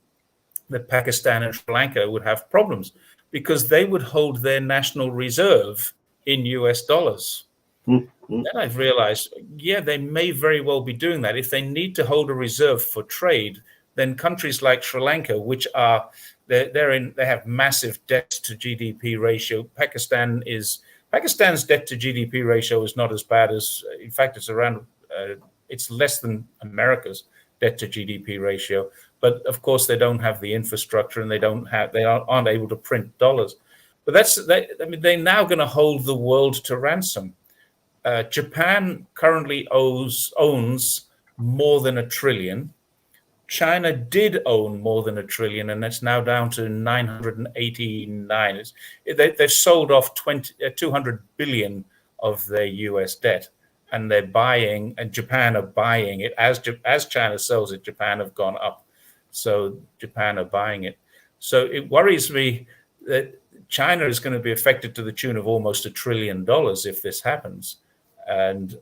That Pakistan and Sri Lanka would have problems because they would hold their national reserve in US dollars. Mm-hmm. Then I've realized, they may very well be doing that. If they need to hold a reserve for trade, then countries like Sri Lanka, which are they have massive debt to GDP ratio. Pakistan's debt to GDP ratio is not as bad as, in fact, it's less than America's debt to GDP ratio. But of course, they don't have the infrastructure, and they aren't able to print dollars. But they're now going to hold the world to ransom. Japan currently owns more than $1 trillion. China did own more than $1 trillion, and it's now down to 989. They've sold off 200 billion of their US debt, and they're buying, and Japan are buying it as China sells it. Japan have gone up. So Japan are buying it. So it worries me that China is going to be affected to the tune of almost $1 trillion if this happens. And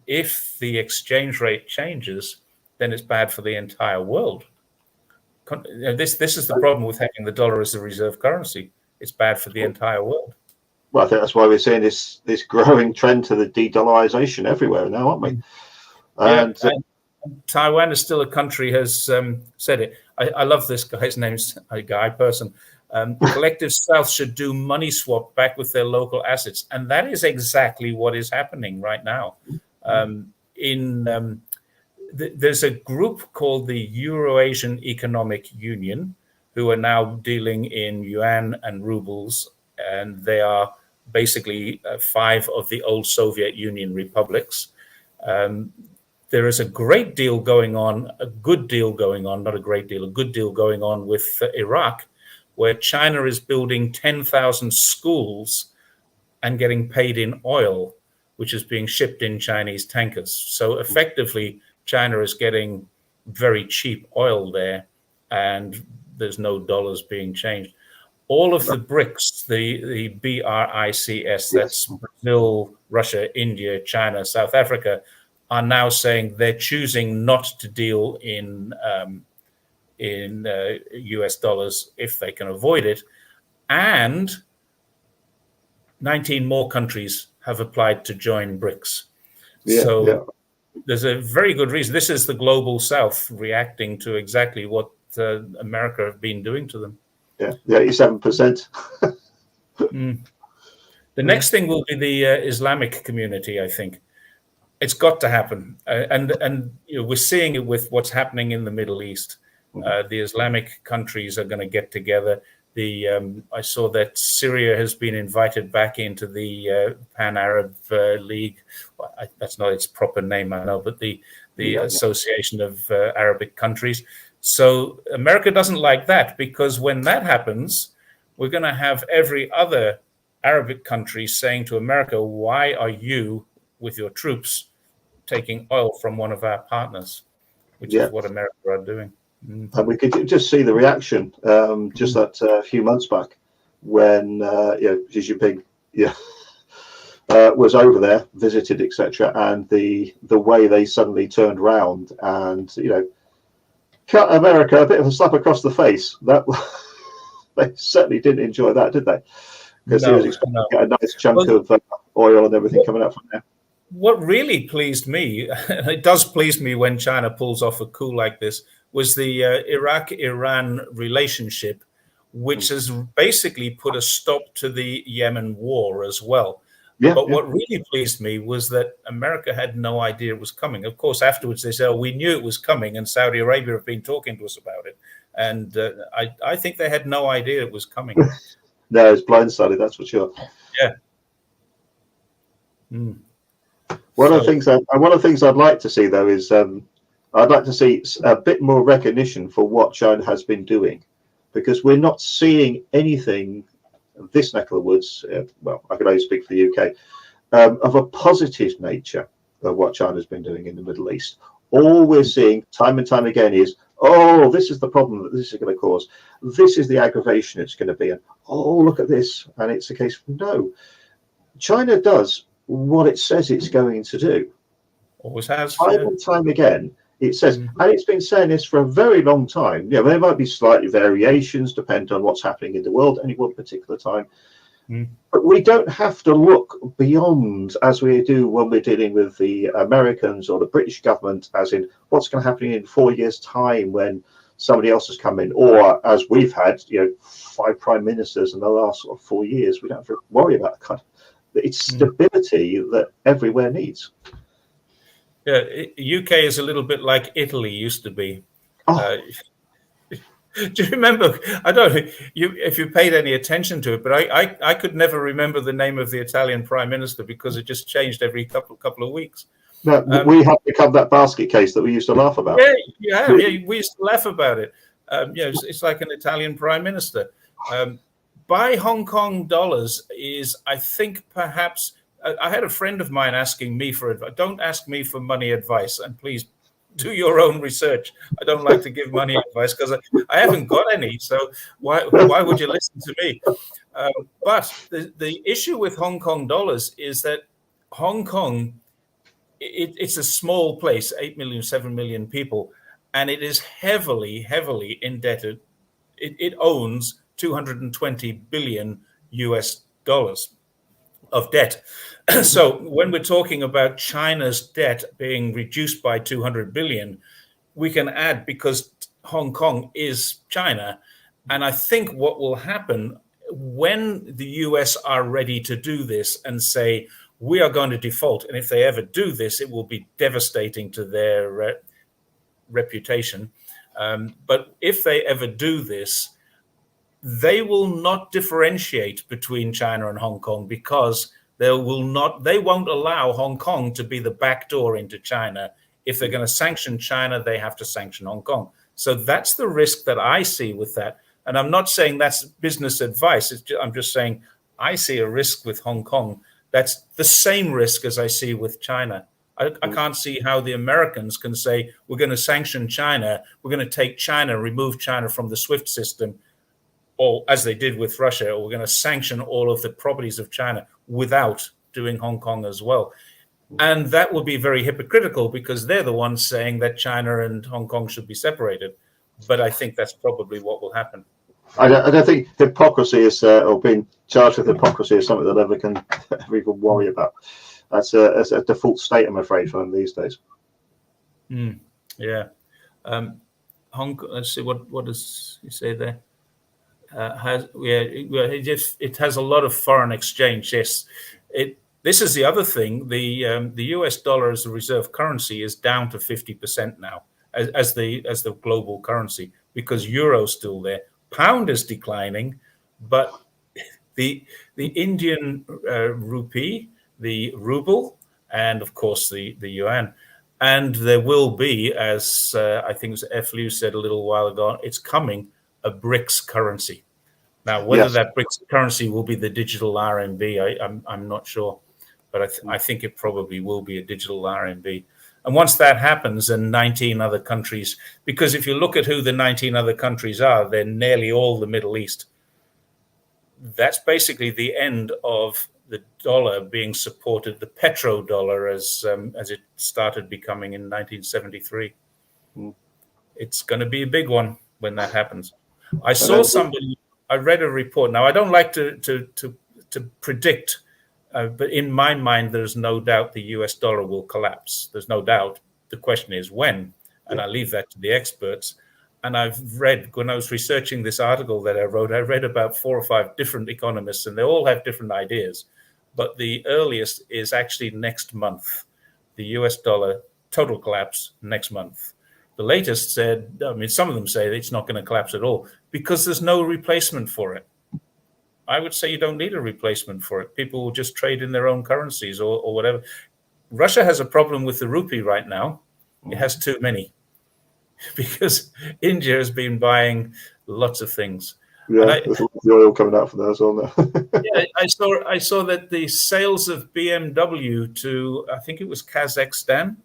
if the exchange rate changes, then it's bad for the entire world. This is the problem with having the dollar as a reserve currency. It's bad for the entire world. Well, I think that's why we're seeing this growing trend to the de-dollarization everywhere now, aren't we? And Taiwan is still a country, has said it. I love this guy's name's a guy person. Collective South should do money swap back with their local assets. And that is exactly what is happening right now. There's a group called the Eurasian Economic Union, who are now dealing in yuan and rubles, and they are basically 5 of the old Soviet Union republics. There is a great deal going on, a good deal going on, not a great deal, a good deal going on with Iraq, where China is building 10,000 schools and getting paid in oil, which is being shipped in Chinese tankers. So effectively, China is getting very cheap oil there, and there's no dollars being changed. All of the BRICS, the BRICS, that's Brazil, Russia, India, China, South Africa, are now saying they're choosing not to deal in US dollars if they can avoid it. And 19 more countries have applied to join BRICS. There's a very good reason. This is the global South reacting to exactly what America have been doing to them. Yeah, the 87%. The next thing will be the Islamic community, I think. It's got to happen. And we're seeing it with what's happening in the Middle East. The Islamic countries are going to get together. I saw that Syria has been invited back into the Pan-Arab League. Well, that's not its proper name, I know, but the Association of Arabic Countries. So America doesn't like that, because when that happens, we're going to have every other Arabic country saying to America, why are you, with your troops, taking oil from one of our partners, which is what America are doing. And we could just see the reaction just that a few months back when Xi Jinping was over there, visited, etc., and the way they suddenly turned around and cut America a bit of a slap across the face. That they certainly didn't enjoy that, did they? Because he was expecting to get a nice chunk of oil and everything coming up from there. What really pleased me, and it does please me when China pulls off a coup like this, was the Iraq-Iran relationship, which has basically put a stop to the Yemen war as well. But what really pleased me was that America had no idea it was coming. Of course, afterwards they said, we knew it was coming, and Saudi Arabia have been talking to us about it. And I think they had no idea it was coming. No, it's blindsided, that's for sure. Yeah. One of the things I'd like to see, though, is I'd like to see a bit more recognition for what China has been doing, because we're not seeing anything this neck of the woods. Well, I can only speak for the UK, of a positive nature of what China's been doing in the Middle East. All we're seeing time and time again is, oh, this is the problem that this is going to cause. This is the aggravation it's going to be. And oh, look at this. And it's a case of no. China does what it says it's going to do. Always has. Time and time again, it says, and it's been saying this for a very long time. There might be slightly variations depending on what's happening in the world at any one particular time. But we don't have to look beyond, as we do when we're dealing with the Americans or the British government, as in what's going to happen in 4 years' time when somebody else has come in, or as we've had, 5 prime ministers in the last 4 years. We don't have to worry about that kind of. It's stability that everywhere needs. Yeah, UK is a little bit like Italy used to be. Do you remember? I don't know if you paid any attention to it, but I could never remember the name of the Italian prime minister because it just changed every couple of weeks. No, we have become that basket case that we used to laugh about. Yeah, we used to laugh about it. It's like an Italian prime minister. Buy Hong Kong dollars is, I think, perhaps. I had a friend of mine asking me for advice. Don't ask me for money advice, and please do your own research. I don't like to give money advice because I haven't got any. So why would you listen to me? But the issue with Hong Kong dollars is that Hong Kong, it's a small place, 8 million, 7 million people, and it is heavily, heavily indebted. It owns 220 billion US dollars of debt. So when we're talking about China's debt being reduced by 200 billion, we can add, because Hong Kong is China. And I think what will happen when the US are ready to do this and say, we are going to default, and if they ever do this, it will be devastating to their reputation. But if they ever do this, they will not differentiate between China and Hong Kong because they won't allow Hong Kong to be the back door into China. If they're going to sanction China, they have to sanction Hong Kong. So that's the risk that I see with that. And I'm not saying that's business advice. I'm just saying I see a risk with Hong Kong. That's the same risk as I see with China. I can't see how the Americans can say, we're going to sanction China, we're going to take China, remove China from the SWIFT system, or as they did with Russia, or we're going to sanction all of the properties of China without doing Hong Kong as well. And that would be very hypocritical because they're the ones saying that China and Hong Kong should be separated. But I think that's probably what will happen. I don't think hypocrisy is, or being charged with hypocrisy is something that ever can even worry about. That's a default state, I'm afraid, for them these days. Yeah. Hong Kong, let's see, what does he say there? It has a lot of foreign exchange. Yes. This is the other thing. The US dollar as a reserve currency is down to 50% now as the global currency because euro's still there. Pound is declining, but the Indian rupee, the ruble, and of course the yuan. And there will be, as I think it was F. Liu said a little while ago, it's coming, a BRICS currency. Now, whether that BRICS currency will be the digital RMB, I'm not sure. But I think it probably will be a digital RMB. And once that happens, and 19 other countries, because if you look at who the 19 other countries are, they're nearly all the Middle East. That's basically the end of the dollar being supported, the petrodollar as it started becoming in 1973. It's going to be a big one when that happens. I read a report. Now, I don't like to predict, but in my mind, there's no doubt the US dollar will collapse. There's no doubt. The question is when, and I leave that to the experts. And I've read, when I was researching this article that I wrote, I read about 4 or 5 different economists, and they all have different ideas. But the earliest is actually next month. The US dollar total collapse next month. The latest said, some of them say it's not going to collapse at all because there's no replacement for it. I would say you don't need a replacement for it. People will just trade in their own currencies or whatever. Russia has a problem with the rupee right now. It has too many because India has been buying lots of things. Yeah, there's the oil coming out from there as well. Yeah, I saw that the sales of BMW to, I think it was Kazakhstan,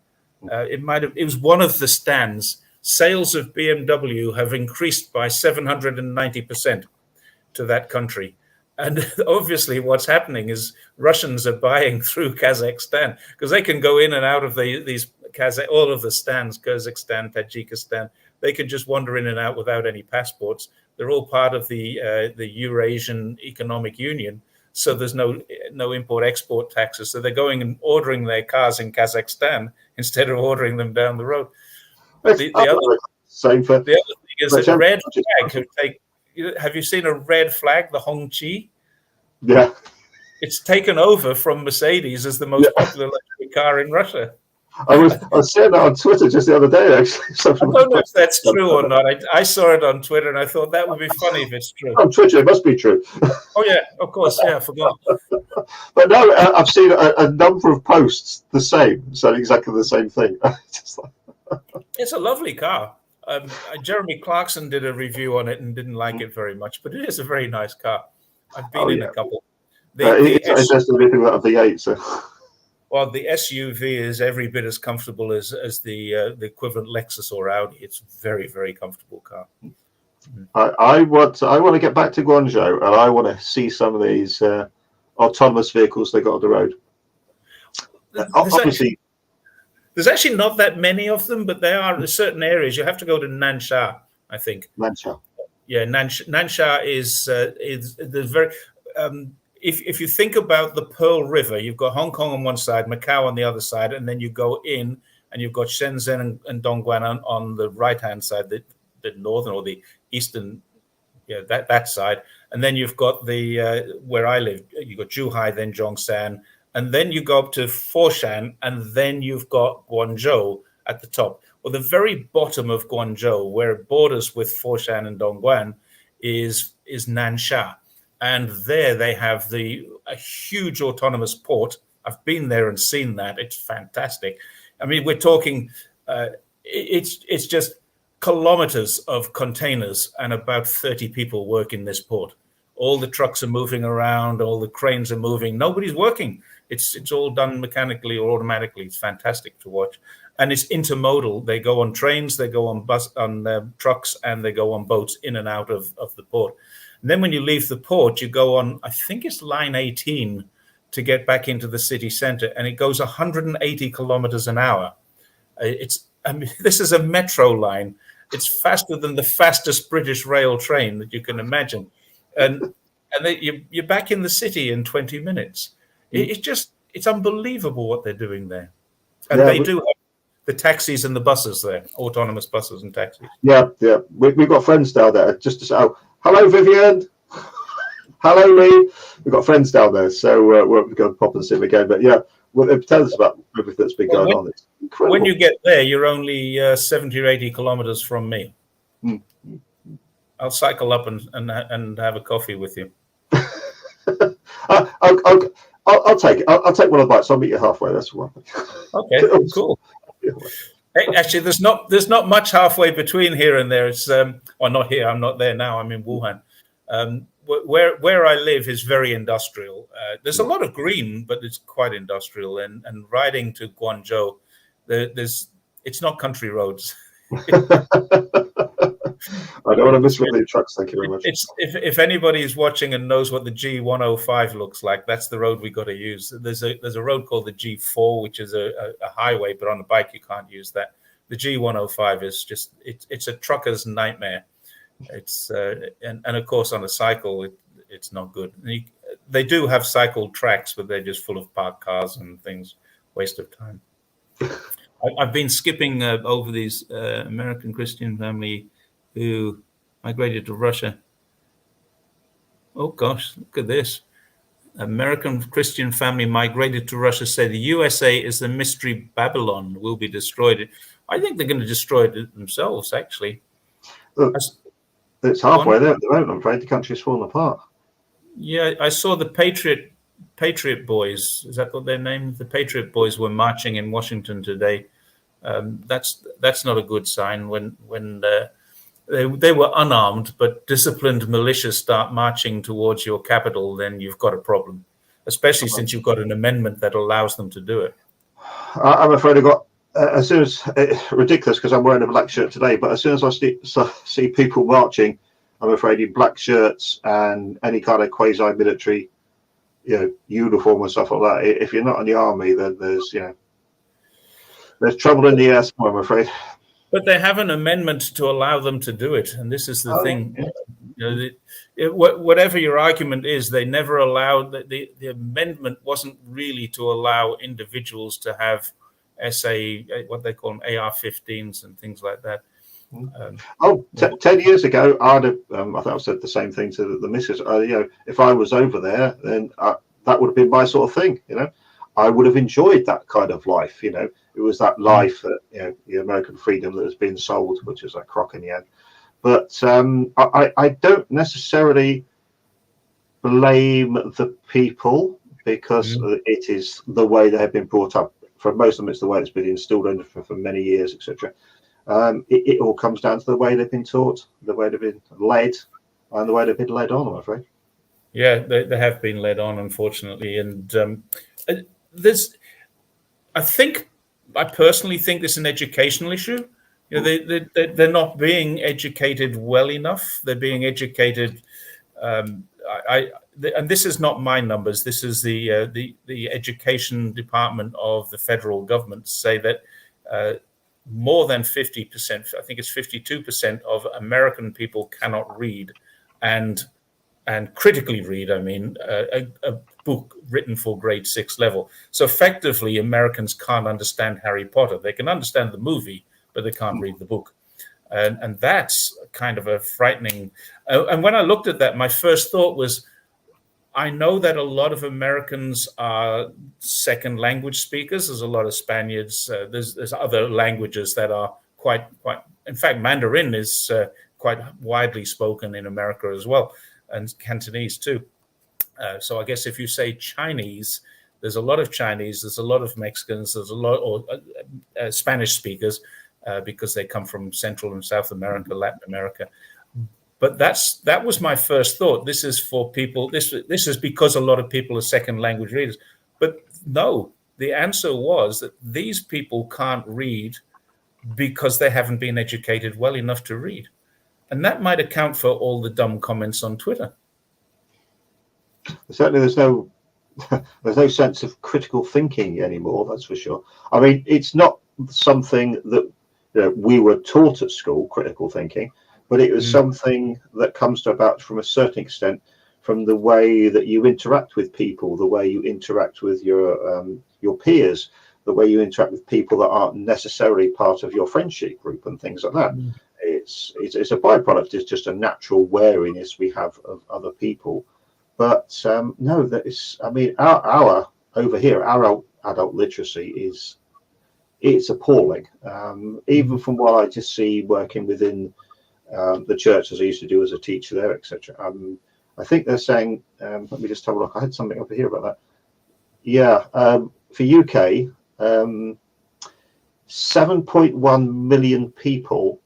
it was one of the stands. Sales of BMW have increased by 790% to that country. And obviously what's happening is Russians are buying through Kazakhstan because they can go in and out of all of the stands, Kazakhstan, Tajikistan. They can just wander in and out without any passports. They're all part of the Eurasian Economic Union. So there's no import-export taxes. So they're going and ordering their cars in Kazakhstan instead of ordering them down the road. The other thing is that red flag. Have you seen a red flag, the Hongqi? Yeah. It's taken over from Mercedes as the most popular electric car in Russia. I was saying that on Twitter just the other day, actually. I don't know if that's true or not. I saw it on Twitter and I thought that would be funny if it's true. On Twitter, it must be true. Oh, yeah, of course. Yeah, I forgot. But no, I've seen a number of posts the same, saying exactly the same thing. It's a lovely car. Jeremy Clarkson did a review on it and didn't like it very much, but it is a very nice car. I've been in a couple. It's just a little bit of the V8, so... Well, the SUV is every bit as comfortable as the equivalent Lexus or Audi. It's a very, very comfortable car. I want to get back to Guangzhou, and I want to see some of these autonomous vehicles they got on the road. There's actually not that many of them, but there are in certain areas. You have to go to Nansha, I think. Nansha. Yeah, Nansha is the very. If you think about the Pearl River, you've got Hong Kong on one side, Macau on the other side, and then you go in and you've got Shenzhen and Dongguan on the right-hand side, the northern or the eastern, that side. And then you've got where I live, you've got Zhuhai, then Zhongshan, and then you go up to Foshan, and then you've got Guangzhou at the top. Well, the very bottom of Guangzhou, where it borders with Foshan and Dongguan, is Nansha, and there they have a huge autonomous port. I've been there and seen that. It's fantastic. I mean, we're talking. It's just kilometers of containers, and about 30 people work in this port. All the trucks are moving around, all the cranes are moving. Nobody's working. It's all done mechanically or automatically. It's fantastic to watch, and it's intermodal. They go on trains, they go on trucks, and they go on boats in and out of the port. And then when you leave the port, you go on, I think it's line 18 to get back into the city center, and it goes 180 kilometers an hour. This is a metro line. It's faster than the fastest British rail train that you can imagine. And you're back in the city in 20 minutes. It's unbelievable what they're doing there. And they do have the taxis and the buses there, autonomous buses and taxis. Yeah. We've got friends down there. Just to say, hello, Vivian. Hello, Lee. We've got friends down there, so we're going to pop and see them again. But yeah, tell us about everything that's been going on. It's incredible. When you get there, you're only 70 or 80 kilometers from me. I'll cycle up and have a coffee with you. I'll take it. I'll take one of the bites. I'll meet you halfway. That's one. Okay, cool. Hey, actually, there's not much halfway between here and there. It's not here. I'm not there now. I'm in Wuhan. Where I live is very industrial. There's a lot of green, but it's quite industrial. And riding to Guangzhou, it's not country roads. I don't want to miss one of the trucks. Thank you very much. If anybody is watching and knows what the G105 looks like, that's the road we got to use. There's a road called the G4, which is a highway, but on a bike you can't use that. The G105 is just it's a trucker's nightmare. It's and of course on a cycle it's not good. They do have cycle tracks, but they're just full of parked cars and things. Waste of time. I've been skipping over these American Christian family who migrated to Russia. Oh gosh, look at this. American Christian family migrated to Russia, say the USA is the mystery Babylon, will be destroyed. I think they're going to destroy it themselves, actually. Look, it's halfway there at the moment. I'm afraid the country's falling apart. Yeah, I saw the Patriot Boys. Is that what they're named? The Patriot Boys were marching in Washington today. That's not a good sign when they were unarmed, but disciplined militias start marching towards your capital, then you've got a problem, especially since you've got an amendment that allows them to do it. I'm afraid I got, as soon as, ridiculous because I'm wearing a black shirt today, but as soon as I see people marching, I'm afraid in black shirts and any kind of quasi-military, uniform and stuff like that, if you're not in the army, then there's trouble in the air somewhere, I'm afraid. But they have an amendment to allow them to do it, and this is the thing. Yeah. Whatever your argument is, they never allowed the amendment wasn't really to allow individuals to have what they call them, AR-15s and things like that. 10 years ago, I'd have. I think I've said the same thing to the missus. If I was over there, then that would have been my sort of thing. I would have enjoyed that kind of life. It was that life that the American freedom that has been sold, which is a crock in the end. But I don't necessarily blame the people because it is the way they have been brought up. For most of them, it's the way it's been instilled in for many years, etc. It all comes down to the way they've been taught, the way they've been led, and the way they've been led on, I'm afraid. Yeah, they have been led on, unfortunately. And I personally think this is an educational issue. They're not being educated well enough. They're being educated. And this is not my numbers. This is the education department of the federal government say that more than 50%, I think it's 52% of American people cannot read and critically read, a book written for grade 6 level. So effectively, Americans can't understand Harry Potter. They can understand the movie, but they can't read the book. And that's kind of a frightening. And when I looked at that, my first thought was, I know that a lot of Americans are second language speakers. There's a lot of Spaniards. There's other languages that are quite. In fact, Mandarin is quite widely spoken in America as well, and Cantonese too. So I guess if you say Chinese, there's a lot of Chinese, there's a lot of Mexicans, there's a lot, or Spanish speakers, because they come from Central and South America, Latin America. But that was my first thought. This is for people. This is because a lot of people are second language readers. But no, the answer was that these people can't read because they haven't been educated well enough to read, and that might account for all the dumb comments on Twitter. Certainly, there's no sense of critical thinking anymore. That's for sure. I mean, it's not something that we were taught at school, critical thinking, but it was something that comes to about from a certain extent from the way that you interact with people, the way you interact with your peers, the way you interact with people that aren't necessarily part of your friendship group and things like that. It's a byproduct. It's just a natural wariness we have of other people. But no, that is. I mean, our over here, our adult literacy it's appalling. Even from what I just see working within the church, as I used to do as a teacher there, etc. I think they're saying. Let me just have a look. I had something over here about that. Yeah, for UK, 7.1 million people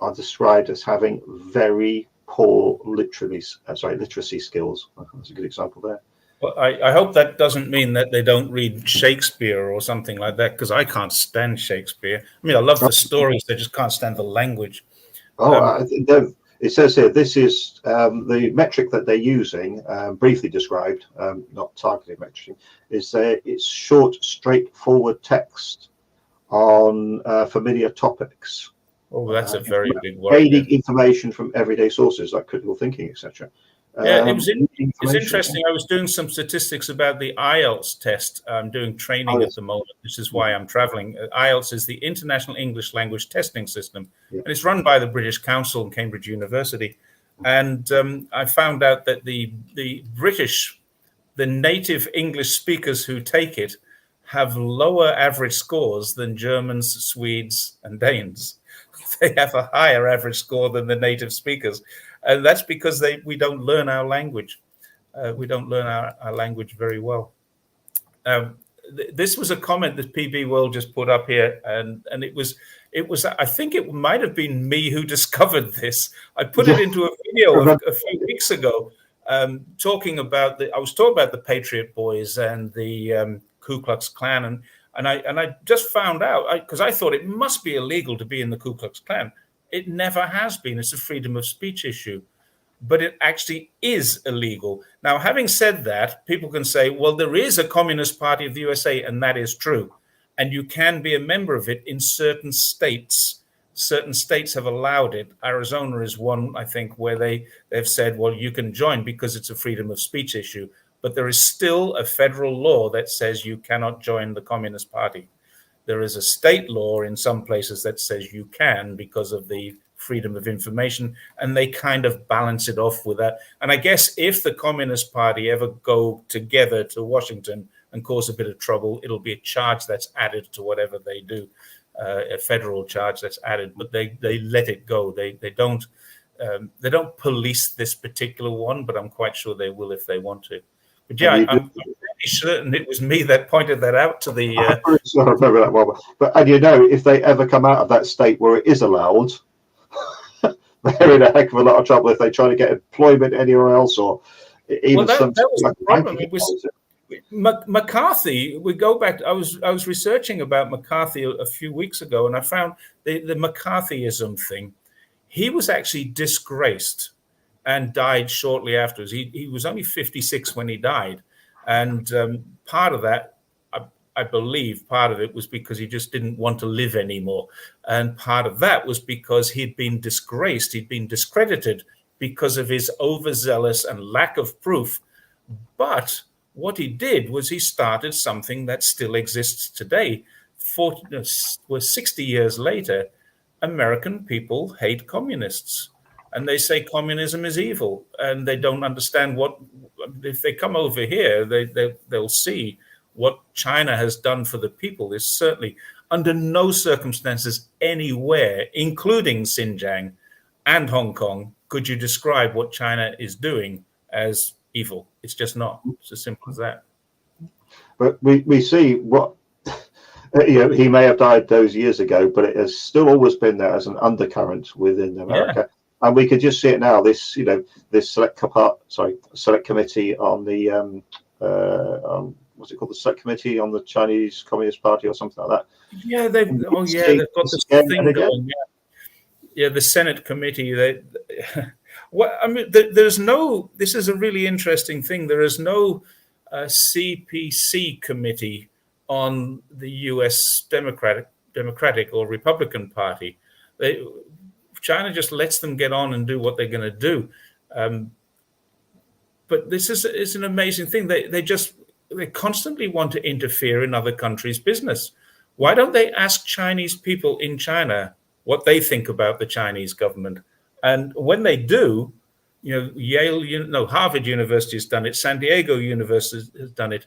are described as having very poor literacy skills. That's a good example there. Well, I hope that doesn't mean that they don't read Shakespeare or something like that, because I can't stand Shakespeare. I mean, I love the stories, they just can't stand the language. It says here, this is the metric that they're using, briefly described, not targeted metric, is it's short, straightforward text on familiar topics. Oh, that's a very big word. Gaining information from everyday sources like critical thinking, etc. Yeah, it's interesting. I was doing some statistics about the IELTS test. I'm doing training at the moment. This is why I'm traveling. IELTS is the International English Language Testing System, and it's run by the British Council and Cambridge University. And I found out that the British, the native English speakers who take it, have lower average scores than Germans, Swedes, and Danes. They have a higher average score than the native speakers. And that's because we don't learn our language. We don't learn our language very well. This was a comment that PB World just put up here, and it was. I think it might have been me who discovered this. I put it into a video a few weeks ago, talking about I was talking about the Patriot Boys and the Ku Klux Klan, and I just found out, because I thought it must be illegal to be in the Ku Klux Klan. It never has been. It's a freedom of speech issue, but it actually is illegal. Now, having said that, people can say, well, there is a Communist Party of the USA, and that is true. And you can be a member of it in certain states. Certain states have allowed it. Arizona is one, I think, where they've said, well, you can join because it's a freedom of speech issue. But there is still a federal law that says you cannot join the Communist Party. There is a state law in some places that says you can because of the freedom of information, and they kind of balance it off with that. And I guess if the Communist Party ever go together to Washington and cause a bit of trouble, it'll be a charge that's added to whatever they do, a federal charge that's added. But they let it go. They don't police this particular one, but I'm quite sure they will if they want to. But yeah, I'm pretty certain it was me that pointed that out to the. I remember that well. But if they ever come out of that state where it is allowed, they're in a heck of a lot of trouble if they try to get employment anywhere else, or even that was the problem. It was McCarthy. We go back. I was researching about McCarthy a few weeks ago, and I found the McCarthyism thing. He was actually disgraced and died shortly afterwards. He was only 56 when he died. And part of that, I believe part of it was because he just didn't want to live anymore. And part of that was because he'd been disgraced. He'd been discredited because of his overzealous and lack of proof. But what he did was he started something that still exists today. 60 years later, American people hate communists. And they say communism is evil, and they don't understand if they come over here, they'll see what China has done for the people. Is certainly under no circumstances anywhere, including Xinjiang, and Hong Kong, could you describe what China is doing as evil? It's just not. It's as simple as that. But we see what, he may have died those years ago, but it has still always been there as an undercurrent within America. Yeah. And we could just see it now. This, this select committee on the what's it called? The select committee on the Chinese Communist Party or something like that. Yeah, they've got this thing going. Yeah, the Senate committee. There's no. This is a really interesting thing. There is no CPC committee on the U.S. Democratic or Republican Party. China just lets them get on and do what they're going to do. But this is an amazing thing. They constantly want to interfere in other countries' business. Why don't they ask Chinese people in China what they think about the Chinese government? And when they do, Harvard University has done it. San Diego University has done it.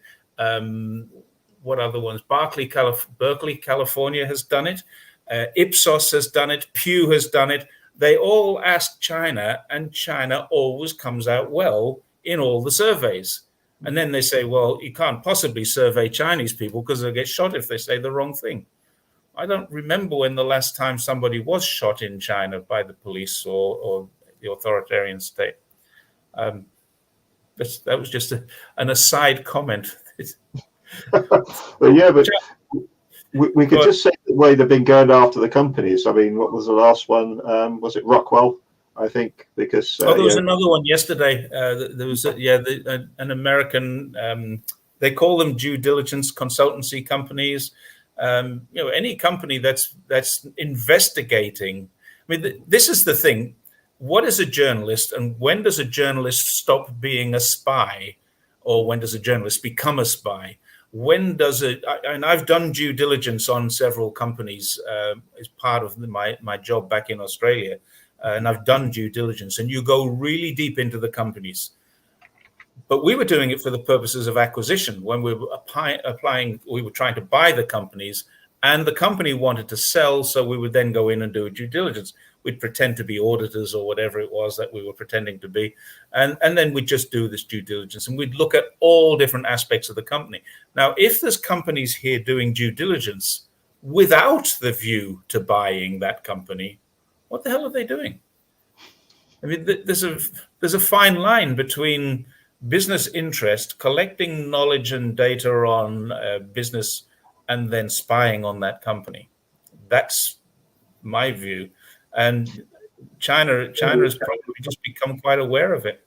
What other ones? Berkeley, California has done it. Ipsos has done it. Pew has done it. They all ask China, and China always comes out well in all the surveys. And then they say, well, you can't possibly survey Chinese people because they'll get shot if they say the wrong thing. I don't remember when the last time somebody was shot in China by the police or the authoritarian state. That was just an aside comment. Well, yeah, but we could just say the way they've been going after the companies. I mean, what was the last one? Was it Rockwell? I think because there was another one yesterday. There was an American. They call them due diligence consultancy companies. Any company that's investigating. I mean, this is the thing. What is a journalist, and when does a journalist stop being a spy, or when does a journalist become a spy? When does it? And I've done due diligence on several companies as part of my job back in Australia. And I've done due diligence, and you go really deep into the companies. But we were doing it for the purposes of acquisition. When we were we were trying to buy the companies, and the company wanted to sell, so we would then go in and do a due diligence. We'd pretend to be auditors or whatever it was that we were pretending to be. And then we'd just do this due diligence, and we'd look at all different aspects of the company. Now, if there's companies here doing due diligence without the view to buying that company, what the hell are they doing? I mean, there's a fine line between business interest, collecting knowledge and data on business, and then spying on that company. That's my view. And China has probably just become quite aware of it.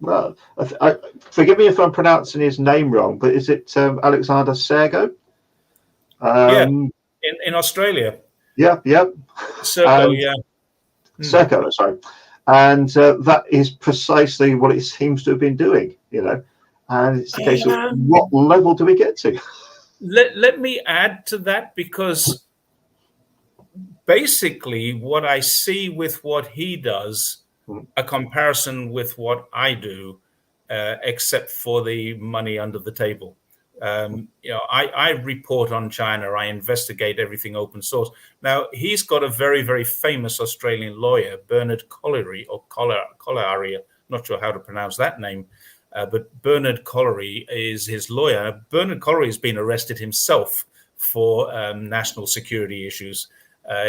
Well, forgive me if I'm pronouncing his name wrong, but is it Alexander Sergo? In Australia. Yeah. Sergo, Sergo, sorry. And that is precisely what it seems to have been doing, And it's the case of what level do we get to? Let me add to that, because basically what I see with what he does, a comparison with what I do, except for the money under the table. I report on China. I investigate everything open source. Now, he's got a very, very famous Australian lawyer, Bernard Colliery, or Colliery, not sure how to pronounce that name, but Bernard Colliery is his lawyer. Bernard Colliery has been arrested himself for national security issues.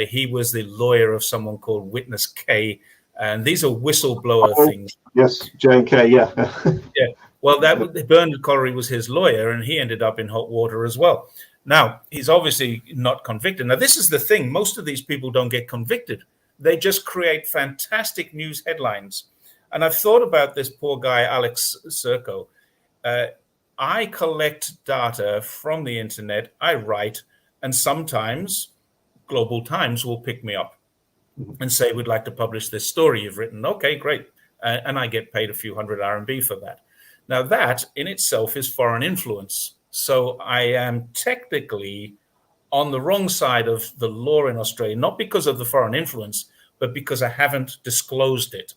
He was the lawyer of someone called Witness K, and these are whistleblower things. Yes, J&K, yeah. Yeah. Well, Bernard Colliery was his lawyer, and he ended up in hot water as well. Now, he's obviously not convicted. Now, this is the thing. Most of these people don't get convicted. They just create fantastic news headlines. And I've thought about this poor guy, Alex Serco. I collect data from the internet. I write, and sometimes Global Times will pick me up and say, we'd like to publish this story you've written. Okay, great. And I get paid a few hundred RMB for that. Now, that in itself is foreign influence. So I am technically on the wrong side of the law in Australia, not because of the foreign influence, but because I haven't disclosed it.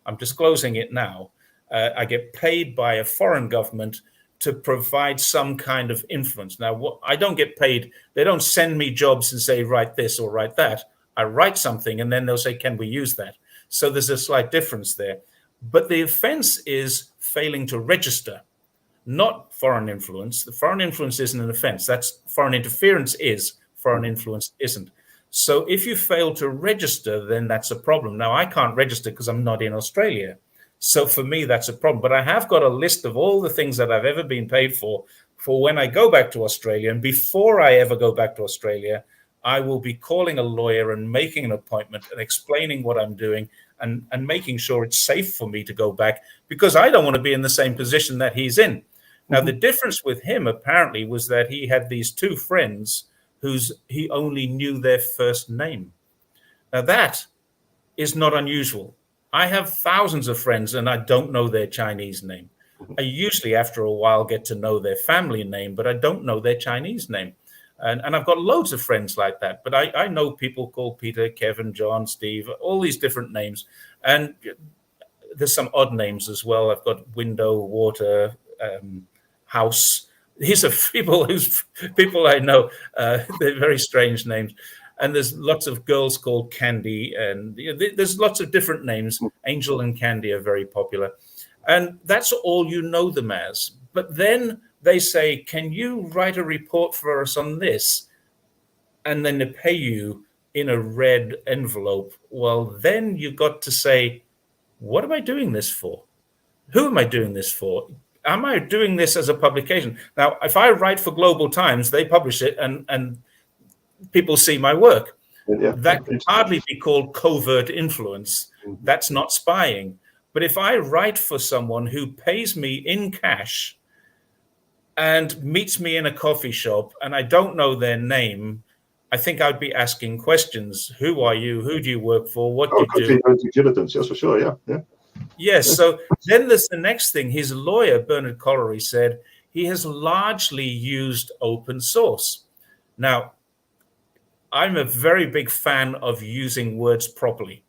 I'm disclosing it now. I get paid by a foreign government to provide some kind of influence. Now, I don't get paid. They don't send me jobs and say, write this or write that. I write something, and then they'll say, can we use that? So there's a slight difference there. But the offense is failing to register, not foreign influence. The foreign influence isn't an offense. That's foreign interference is, foreign influence isn't. So if you fail to register, then that's a problem. Now, I can't register because I'm not in Australia. So for me, that's a problem. But I have got a list of all the things that I've ever been paid for when I go back to Australia. And before I ever go back to Australia, I will be calling a lawyer and making an appointment and explaining what I'm doing and making sure it's safe for me to go back, because I don't want to be in the same position that he's in. Now, the difference with him apparently was that he had these two friends he only knew their first name. Now, that is not unusual. I have thousands of friends and I don't know their Chinese name. I usually, after a while, get to know their family name, but I don't know their Chinese name. And I've got loads of friends like that. But I know people called Peter, Kevin, John, Steve, all these different names. And there's some odd names as well. I've got window, water, house. These are people I know. They're very strange names. And there's lots of girls called Candy. And there's lots of different names. Angel and Candy are very popular. And that's all you know them as. But then they say, can you write a report for us on this? And then they pay you in a red envelope. Well, then you got to say, what am I doing this for? Who am I doing this for? Am I doing this as a publication? Now, if I write for Global Times, they publish it and people see my work. Yeah. That can hardly be called covert influence. That's not spying. But if I write for someone who pays me in cash and meets me in a coffee shop and I don't know their name, I think I'd be asking questions. Who are you? Who do you work for? What do you do? Due diligence, yes, for sure, yeah. Yes, so then there's the next thing. His lawyer, Bernard Collery, said he has largely used open source. Now, I'm a very big fan of using words properly.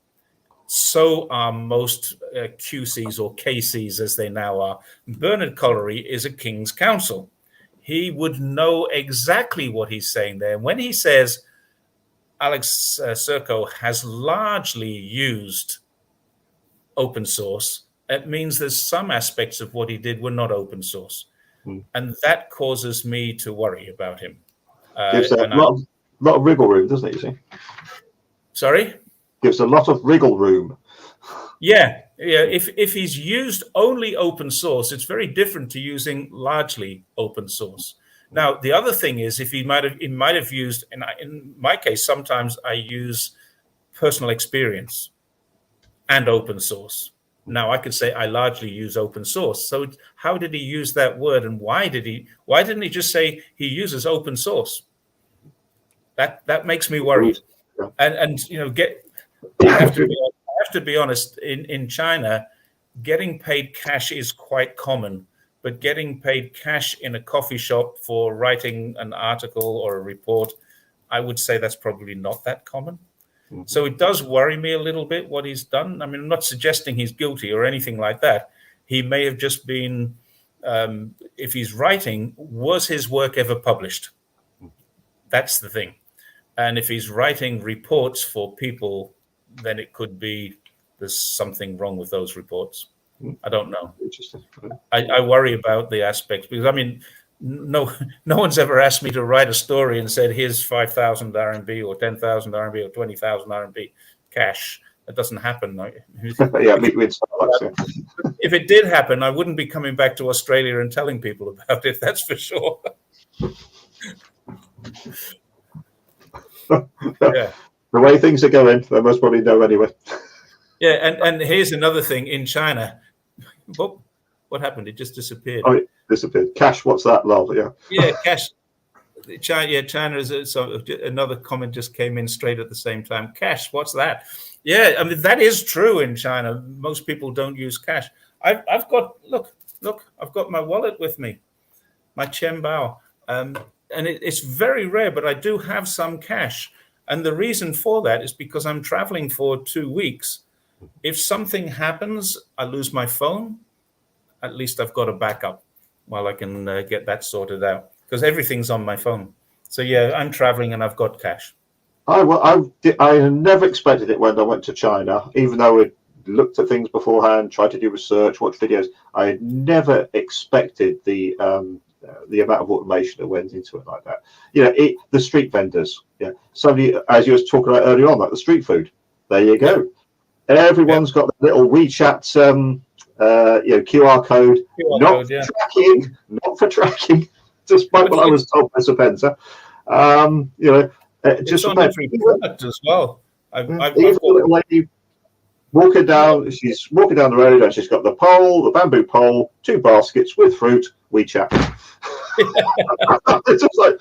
So are most QCs or KCs, as they now are. Bernard Collery is a King's Counsel. He would know exactly what he's saying there. When he says Alex Serco has largely used open source, it means there's some aspects of what he did were not open source. And that causes me to worry about him. Gives a lot of wriggle room, doesn't it, you see? Sorry? Gives a lot of wriggle room. Yeah. If he's used only open source, it's very different to using largely open source. Now, the other thing is, if he might have used, and in my case, sometimes I use personal experience and open source. Now, I could say I largely use open source. So how did he use that word, and why didn't he just say he uses open source? That makes me worried. Yeah. And I have to be honest, in China, getting paid cash is quite common, but getting paid cash in a coffee shop for writing an article or a report, I would say that's probably not that common. So it does worry me a little bit what he's done. I mean, I'm not suggesting he's guilty or anything like that. He may have just been, if he's writing, was his work ever published? That's the thing. And if he's writing reports for people, then it could be there's something wrong with those reports. I don't know. Interesting. I worry about the aspects because, I mean, no one's ever asked me to write a story and said, here's 5,000 RMB or 10,000 RMB or 20,000 RMB cash. That doesn't happen. Yeah, if it did happen, I wouldn't be coming back to Australia and telling people about it. That's for sure. Yeah. The way things are going, they most probably know anyway. Yeah, and here's another thing in China. What happened? It just disappeared. Oh, it disappeared. Cash, what's that, lol? Yeah. Yeah, cash. China is so another comment just came in straight at the same time. Cash, what's that? Yeah, I mean that is true in China. Most people don't use cash. I've got look, I've got my wallet with me, my Qianbao, and it's very rare, but I do have some cash. And the reason for that is because I'm traveling for 2 weeks. If something happens, I lose my phone, at least I've got a backup while I can get that sorted out because everything's on my phone. So, yeah, I'm traveling and I've got cash. I never expected it when I went to China, even though we looked at things beforehand, tried to do research, watch videos. I never expected the amount of automation that went into it like that. The street vendors. Yeah, somebody, as you were talking about earlier on, like the street food. There you go. Everyone's got the little WeChat, QR code. Not for tracking. Despite what I was told by Spencer. Just on every product as well. I've got a little lady walking down. She's walking down the road and she's got the bamboo pole, 2 baskets with fruit. WeChat. It's just like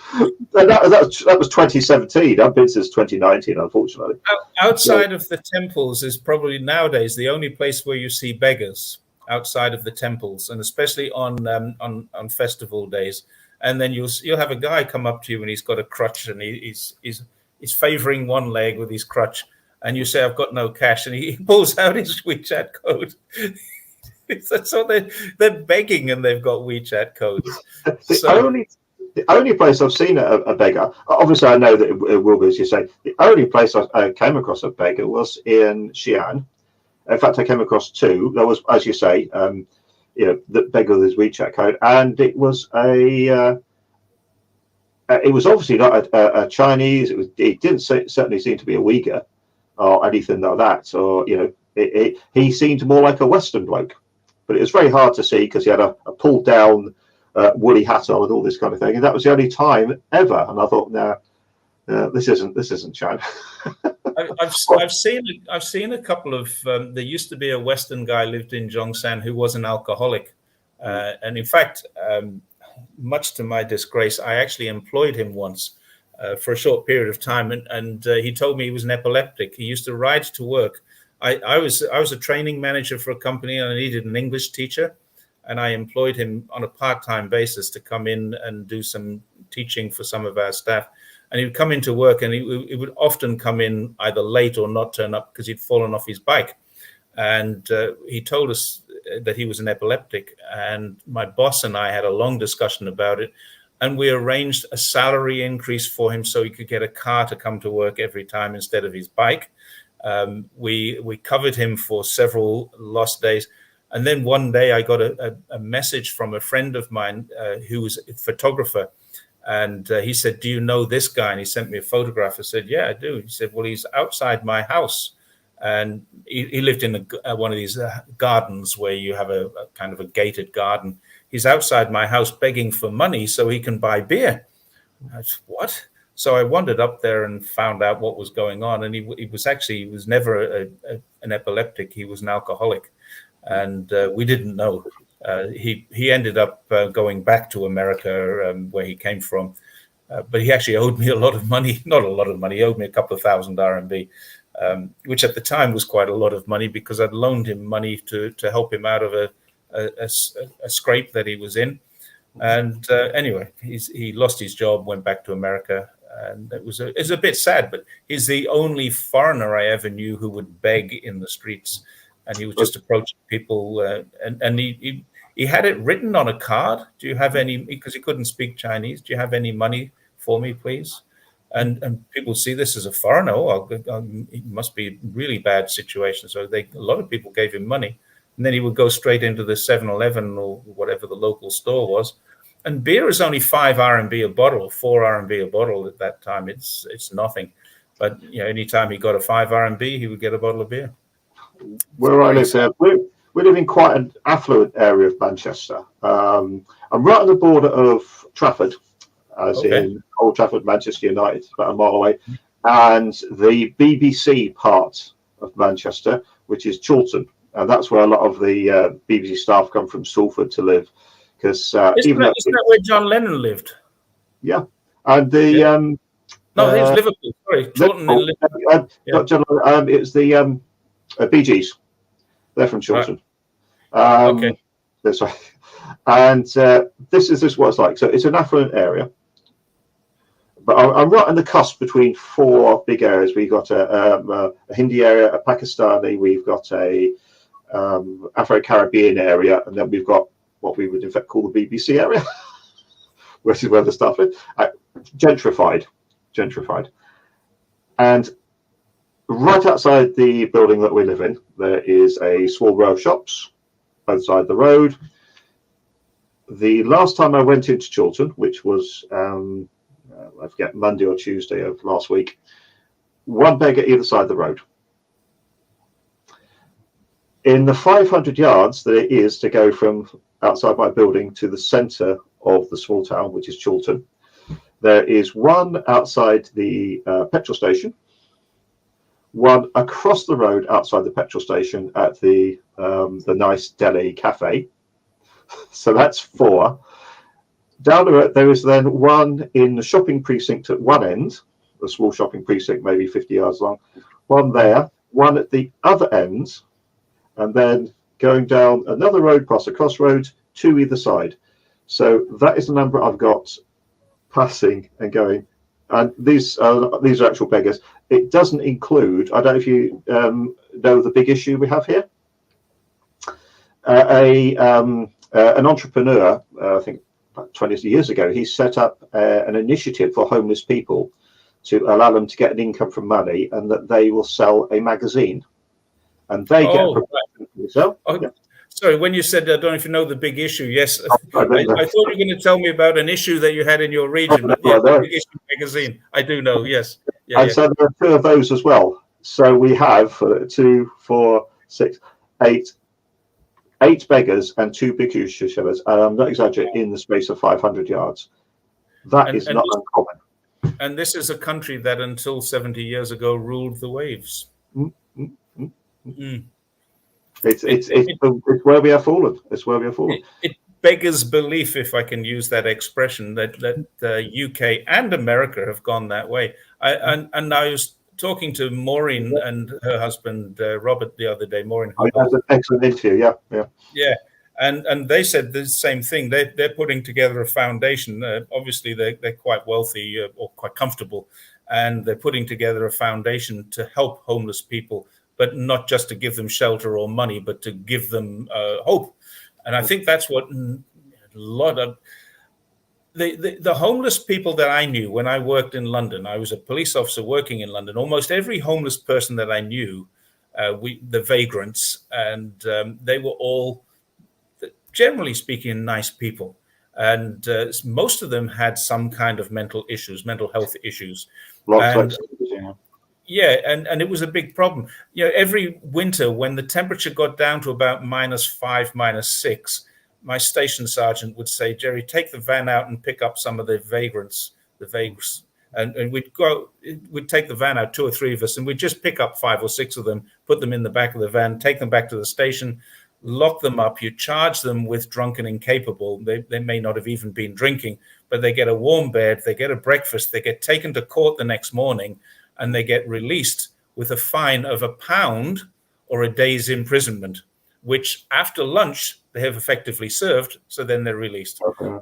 that was 2017. I've been since 2019, unfortunately. Outside of the temples is probably nowadays the only place where you see beggars outside of the temples, and especially on festival days. And then you'll have a guy come up to you and he's got a crutch and he's favoring one leg with his crutch, and you say, "I've got no cash," and he pulls out his WeChat code. So they're begging and they've got WeChat codes. The only place I've seen a beggar, obviously I know that it will be, as you say, the only place I came across a beggar was in Xi'an. In fact, I came across 2. There was, as you say, the beggar with his WeChat code, and it was it was obviously not a Chinese. It didn't certainly seem to be a Uyghur or anything like that. Or he seemed more like a Western bloke. But it was very hard to see because he had a pulled down woolly hat on and all this kind of thing, and that was the only time ever. And I thought, no, this isn't China. I've seen a couple of. There used to be a Western guy lived in Zhongshan who was an alcoholic, and in fact, much to my disgrace, I actually employed him once for a short period of time, and he told me he was an epileptic. He used to ride to work. I was a training manager for a company and I needed an English teacher, and I employed him on a part-time basis to come in and do some teaching for some of our staff. And he would come into work and he would often come in either late or not turn up because he'd fallen off his bike. And he told us that he was an epileptic, and my boss and I had a long discussion about it, and we arranged a salary increase for him so he could get a car to come to work every time instead of his bike. We covered him for several lost days. And then one day I got a message from a friend of mine who was a photographer. And he said, "Do you know this guy?" And he sent me a photograph. I said, "Yeah, I do." He said, "Well, he's outside my house." And he lived in one of these gardens where you have a kind of a gated garden. He's outside my house begging for money so he can buy beer. I said, "What?" So I wandered up there and found out what was going on. And he was never an epileptic. He was an alcoholic. And we didn't know. He ended up going back to America where he came from. But he actually owed me a lot of money. Not a lot of money. He owed me a couple of thousand RMB, which at the time was quite a lot of money because I'd loaned him money to help him out of a scrape that he was in. And anyway, he lost his job, went back to America. And it was a bit sad, but he's the only foreigner I ever knew who would beg in the streets. And he was just approaching people, and he had it written on a card. "Do you have any?" Because he couldn't speak Chinese. "Do you have any money for me, please?" And people see this as a foreigner. Oh, it must be a really bad situation. So a lot of people gave him money, and then he would go straight into the 7-Eleven or whatever the local store was. And beer is only 5 RMB a bottle, 4 RMB a bottle at that time. It's nothing. But anytime he got a 5 RMB, he would get a bottle of beer. Where I live, we live in quite an affluent area of Manchester. I'm right on the border of Trafford, as in Old Trafford, Manchester United, about a mile away, and the BBC part of Manchester, which is Chorlton, and that's where a lot of the BBC staff come from Salford to live. Because isn't that where John Lennon lived? Yeah, and no, it was Liverpool. Sorry, Chorlton in Liverpool. Not John Lennon. It's the Bee Gees. They're from Chorlton. Right. Okay. That's right. And this is what it's like. So it's an affluent area, but I'm right on the cusp between 4 big areas. We've got a Hindi area, a Pakistani. We've got a Afro-Caribbean area, and then we've got what we would in fact call the BBC area, which is where the stuff is. Gentrified. And right outside the building that we live in, there is a small row of shops both sides the road. The last time I went into Chorlton, which was I forget, Monday or Tuesday of last week, one beggar either side of the road. In the 500 yards that it is to go from outside my building to the centre of the small town, which is Chorlton, there is one outside the petrol station, one across the road outside the petrol station at the nice deli cafe. So that's four. Down the road, there is then one in the shopping precinct at one end, a small shopping precinct, maybe 50 yards long, one there, one at the other end, and then going down another road past a crossroads, two either side. So that is the number I've got passing and going. And these are actual beggars. It doesn't include, I don't know if you know the big issue we have here. An entrepreneur, I think about 20 years ago, he set up an initiative for homeless people to allow them to get an income from money, and that they will sell a magazine. And they get promotion for themselves. Yeah. Sorry, when you said, I don't know if you know the big issue, yes. I thought you were going to tell me about an issue that you had in your region. But yeah, the Big Issue magazine. I do know, yes. Yeah, and so there are two of those as well. So we have 2, 4, 6, 8 beggars and 2 big issue sellers. And I'm not exaggerating, in the space of 500 yards. That is not uncommon. And this is a country that until 70 years ago ruled the waves. It's where we have fallen. It's where we have fallen. It beggars belief, if I can use that expression, that UK and America have gone that way. And I was talking to Maureen and her husband Robert the other day. Maureen, that's an excellent interview. Yeah. And they said the same thing. They're putting together a foundation. Obviously, they're quite wealthy or quite comfortable, and they're putting together a foundation to help homeless people, but not just to give them shelter or money, but to give them hope. And I think that's what a lot of the homeless people that I knew when I worked in London. I was a police officer working in London. Almost every homeless person that I knew, the vagrants, and they were all, generally speaking, nice people. And most of them had some kind of mental health issues. Yeah, and it was a big problem. Every winter when the temperature got down to about -5, -6, my station sergeant would say, "Jerry, take the van out and pick up some of the vagrants, and we'd take the van out, 2 or 3 of us, and we'd just pick up 5 or 6 of them, put them in the back of the van, take them back to the station, lock them up. You charge them with drunk and incapable. They may not have even been drinking, but they get a warm bed, they get a breakfast, they get taken to court the next morning, and they get released with a fine of £1 or a day's imprisonment, which after lunch they have effectively served. So then they're released." Okay.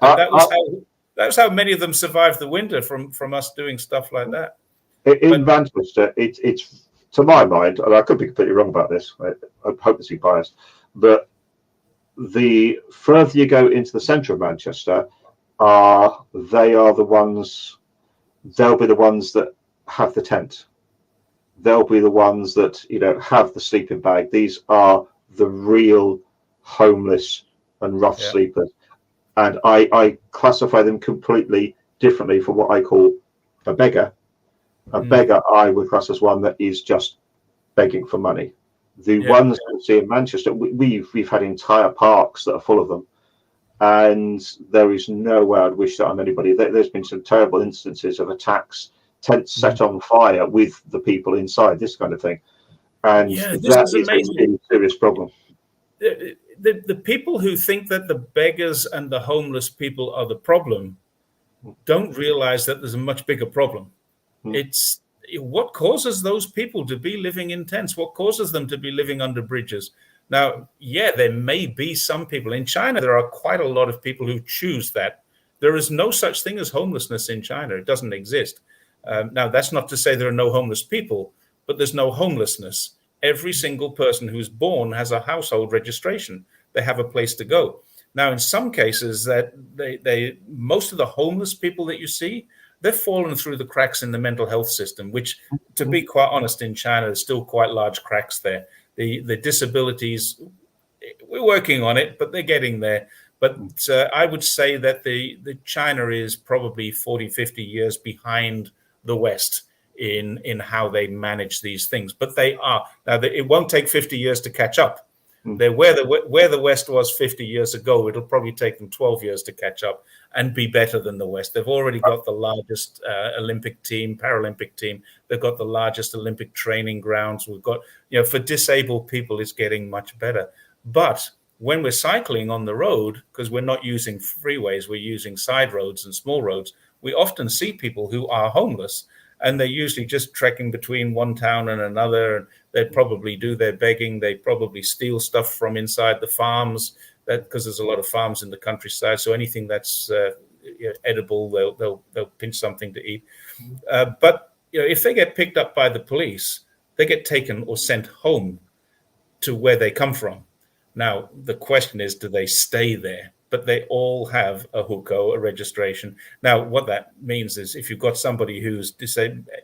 That was how many of them survived the winter from us doing stuff like that. In Manchester, it's to my mind, and I could be completely wrong about this, I'm hopelessly biased, but the further you go into the centre of Manchester, they'll be the ones that have the tent. They'll be the ones that have the sleeping bag. These are the real homeless and rough sleepers, and I classify them completely differently from what I call a beggar. A beggar I would class as one that is just begging for money. The ones that we see in Manchester, we've had entire parks that are full of them, and there is no way I'd wish that on anybody. There's been some terrible instances of attacks, tents set on fire with the people inside, this kind of thing, and that is a serious problem. The people who think that the beggars and the homeless people are the problem don't realize that there's a much bigger problem. It's what causes those people to be living in tents, what causes them to be living under bridges. Now, there may be some people in China. There are quite a lot of people who choose that. There is no such thing as homelessness in China. It doesn't exist. Now, that's not to say there are no homeless people, but there's no homelessness. Every single person who's born has a household registration. They have a place to go. Now, in some cases, that most of the homeless people that you see they've fallen through the cracks in the mental health system, which, to be quite honest, in China, there's still quite large cracks there. The disabilities, we're working on it, but they're getting there. But I would say that the China is probably 40, 50 years behind the West in how they manage these things. But they are. Now, it won't take 50 years to catch up. They're where the West was 50 years ago. It'll probably take them 12 years to catch up and be better than the West. They've already got the largest Olympic team, Paralympic team. They've got the largest Olympic training grounds. We've got, for disabled people, it's getting much better. But when we're cycling on the road, because we're not using freeways, we're using side roads and small roads, we often see people who are homeless, and they're usually just trekking between one town and another. They probably do their begging. They probably steal stuff from inside the farms, because there's a lot of farms in the countryside. So anything that's edible, they'll pinch something to eat. But if they get picked up by the police, they get taken or sent home to where they come from. Now, the question is, do they stay there? But they all have a hukou, a registration. Now, what that means is if you've got somebody who's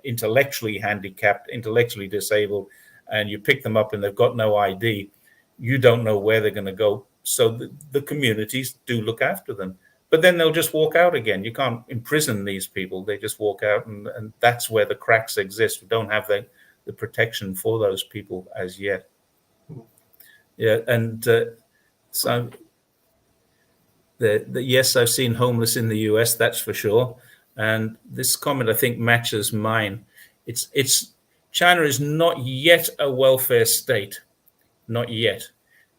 intellectually handicapped, intellectually disabled, and you pick them up and they've got no ID, you don't know where they're going to go. So the communities do look after them. But then they'll just walk out again. You can't imprison these people. They just walk out, and that's where the cracks exist. We don't have the protection for those people as yet. Yeah, and so yes, I've seen homeless in the US, that's for sure. And this comment, I think, matches mine. It's China is not yet a welfare state, not yet.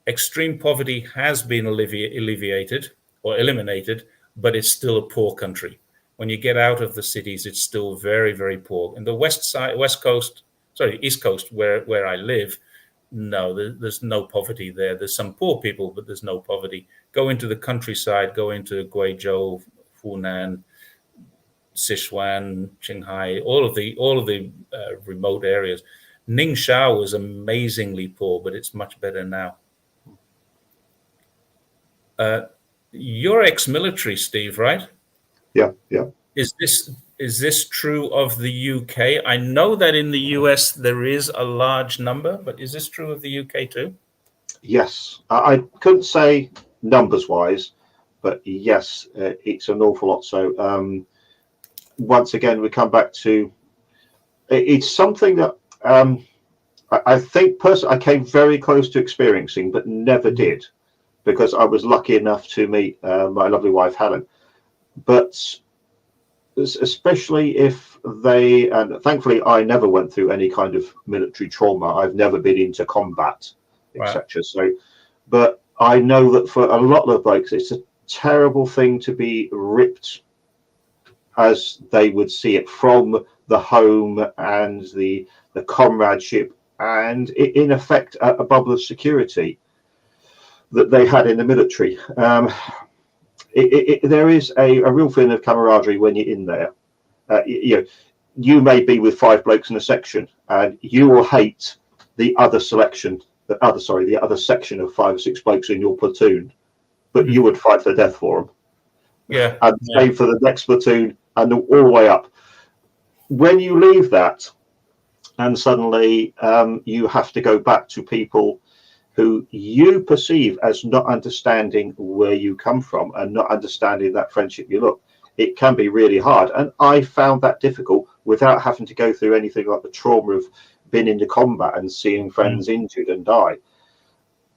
Extreme poverty has been alleviated or eliminated, but it's still a poor country. When you get out of the cities, it's still very, very poor. In the East Coast, where I live, no, there's no poverty there. There's some poor people, but there's no poverty. Go into the countryside, go into Guizhou, Hunan, Sichuan, Qinghai, all of the remote areas. Ningxia was amazingly poor, but it's much better now. You're ex-military, Steve, right? Yeah. Is this true of the UK? I know that in the US there is a large number, but is this true of the UK too? Yes, I couldn't say numbers-wise, but yes, it's an awful lot. So once again, we come back to it's something that I think personally I came very close to experiencing, but never did, because I was lucky enough to meet my lovely wife Helen. But especially if they, and thankfully I never went through any kind of military trauma. I've never been into combat, etc. Right. So, but I know that for a lot of blokes, it's a terrible thing to be ripped, as they would see it, from the home and the comradeship and in effect a bubble of security that they had in the military. There is a real feeling of camaraderie when you're in there. You may be with 5 blokes in a section, and you will hate the other section of 5 or 6 blokes in your platoon, but you would fight to the death for them. Yeah, and same for the next platoon, and all the way up. When you leave that, and suddenly you have to go back to people who you perceive as not understanding where you come from and not understanding that friendship you look, it can be really hard. And I found that difficult without having to go through anything like the trauma of being into combat and seeing friends injured and die.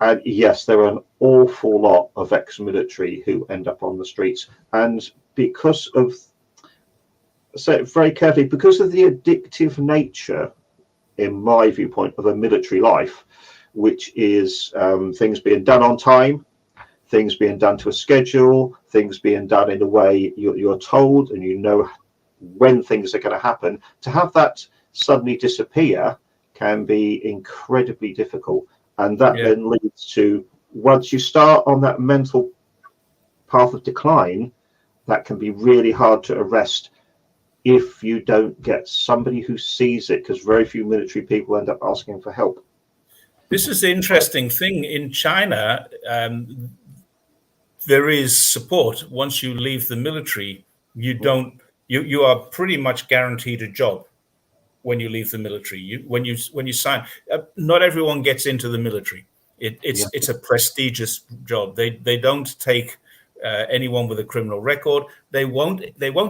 And yes, there are an awful lot of ex-military who end up on the streets. And because of, say it very carefully, because of the addictive nature, in my viewpoint, of a military life, which is things being done on time, things being done to a schedule, things being done in a way you're told and you know when things are going to happen. To have that suddenly disappear can be incredibly difficult. And that then leads to, once you start on that mental path of decline, that can be really hard to arrest if you don't get somebody who sees it, because very few military people end up asking for help. This is the interesting thing. In China, there is support. Once you leave the military, you don't you are pretty much guaranteed a job when you leave the military. When you sign, not everyone gets into the military. It's a prestigious job. They don't take anyone with a criminal record. They won't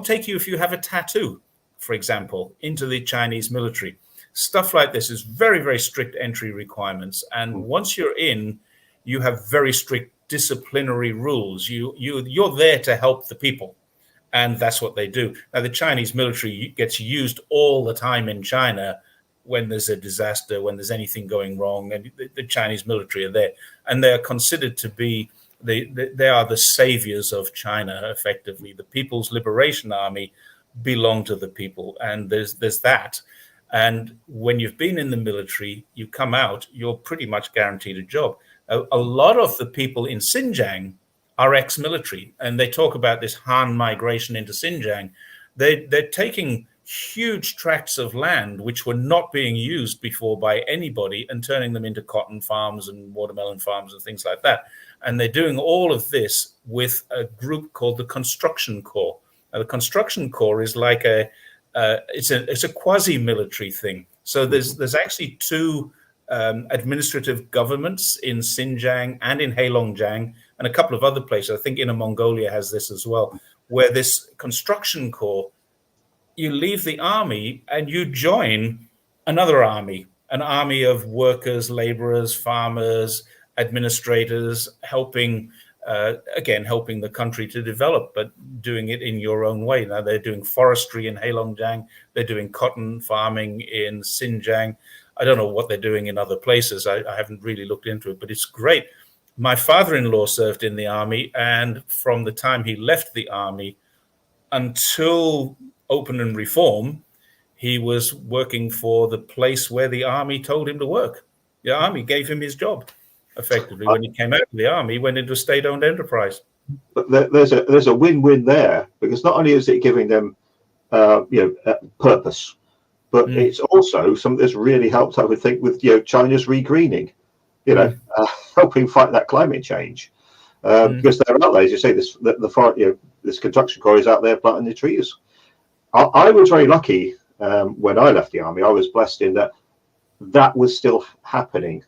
take you if you have a tattoo, for example, into the Chinese military. Stuff like this is very, very strict entry requirements. And once you're in, you have very strict disciplinary rules. You're there to help the people. And that's what they do. Now, the Chinese military gets used all the time in China when there's a disaster, when there's anything going wrong. And the Chinese military are there. And they are considered to be, they are the saviors of China, effectively. The People's Liberation Army belong to the people. And there's that. And when you've been in the military, you come out, you're pretty much guaranteed a job. A lot of the people in Xinjiang are ex-military, and they talk about this Han migration into Xinjiang. They're taking huge tracts of land which were not being used before by anybody and turning them into cotton farms and watermelon farms and things like that. And they're doing all of this with a group called the Construction Corps. Now, the Construction Corps is like it's a quasi-military thing. So there's actually two administrative governments in Xinjiang and in Heilongjiang and a couple of other places. I think Inner Mongolia has this as well, where this Construction Corps, you leave the army and you join another army, an army of workers, laborers, farmers, administrators, helping the country to develop, but doing it in your own way. Now they're doing forestry in Heilongjiang, they're doing cotton farming in Xinjiang. I don't know what they're doing in other places. I haven't really looked into it, but it's great. My father-in-law served in the army, and from the time he left the army until Open and Reform, he was working for the place where the army told him to work. The army gave him his job, effectively. When he came out of the army, he went into a state-owned enterprise. But there's a win-win there, because not only is it giving them purpose, but it's also something that's really helped, I would think, with China's regreening, helping fight that climate change, because they're out there, as you say, this Construction Corps is out there planting the trees. I was very lucky when I left the army. I was blessed in that was still happening.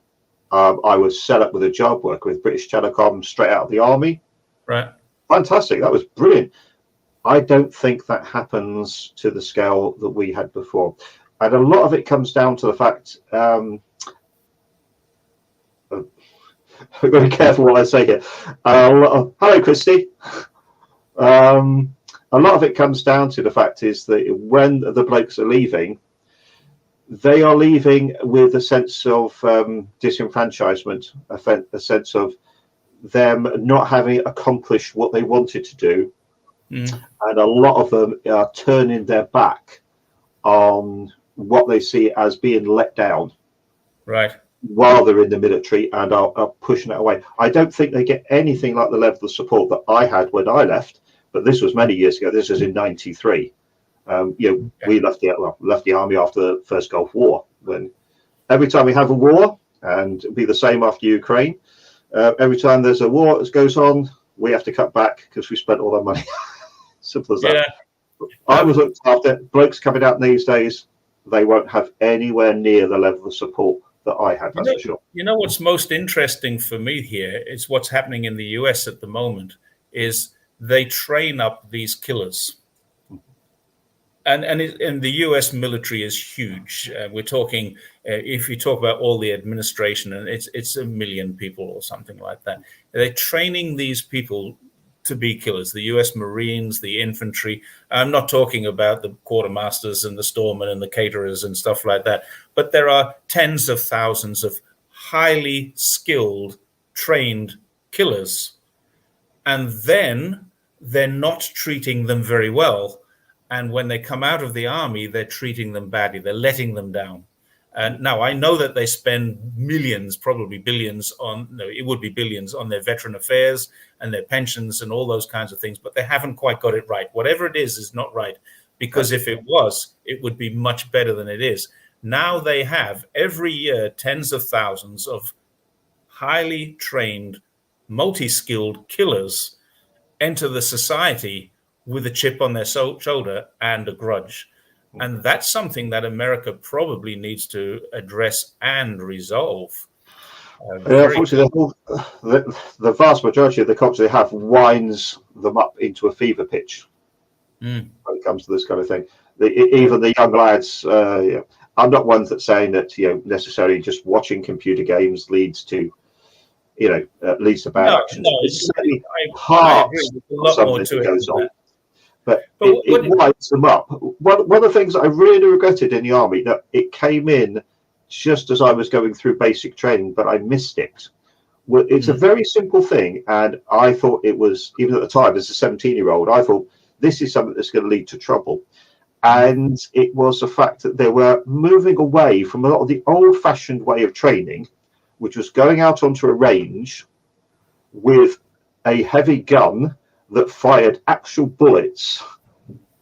I was set up with a job working with British Telecom straight out of the army. Right. Fantastic. That was brilliant. I don't think that happens to the scale that we had before. And a lot of it comes down to the fact, I've got to be careful what I say here. Hello, Christy. A lot of it comes down to the fact is that when the blokes are leaving, they are leaving with a sense of disenfranchisement, a sense of them not having accomplished what they wanted to do. And a lot of them are turning their back on what they see as being let down, right, while they're in the military, and are pushing it away. I don't think they get anything like the level of support that I had when I left, but this was many years ago. This was in '93. We left the army after the first Gulf War. When every time we have a war, and it'll be the same after Ukraine, every time there's a war that goes on, we have to cut back because we spent all our money. Simple as that. Yeah. I was looked after. Blokes coming out these days, they won't have anywhere near the level of support that I had, that's for sure. You know what's most interesting for me here is what's happening in the US at the moment is they train up these killers. And the US military is huge. We're talking, if you talk about all the administration, and it's 1 million people or something like that. They're training these people to be killers, the US Marines, the infantry. I'm not talking about the quartermasters and the storemen and the caterers and stuff like that, but there are tens of thousands of highly skilled, trained killers. And then they're not treating them very well. And when they come out of the army, they're treating them badly. They're letting them down. And now I know that they spend millions, probably billions it would be billions on their veteran affairs and their pensions and all those kinds of things, but they haven't quite got it right. Whatever it is not right, because if it was, it would be much better than it is. Now they have every year tens of thousands of highly trained, multi-skilled killers enter the society with a chip on their shoulder and a grudge. And that's something that America probably needs to address and resolve. Unfortunately, the vast majority of the cops they have winds them up into a fever pitch when it comes to this kind of thing. Even the young lads, I'm not one that's saying that necessarily just watching computer games leads to bad action. It's certainly part of something that goes on. But it winds them up. One of the things that I really regretted in the army, that it came in just as I was going through basic training, but I missed it. Well, it's a very simple thing, and I thought it was, even at the time as a 17-year-old, I thought this is something that's going to lead to trouble. And it was the fact that they were moving away from a lot of the old-fashioned way of training, which was going out onto a range with a heavy gun that fired actual bullets,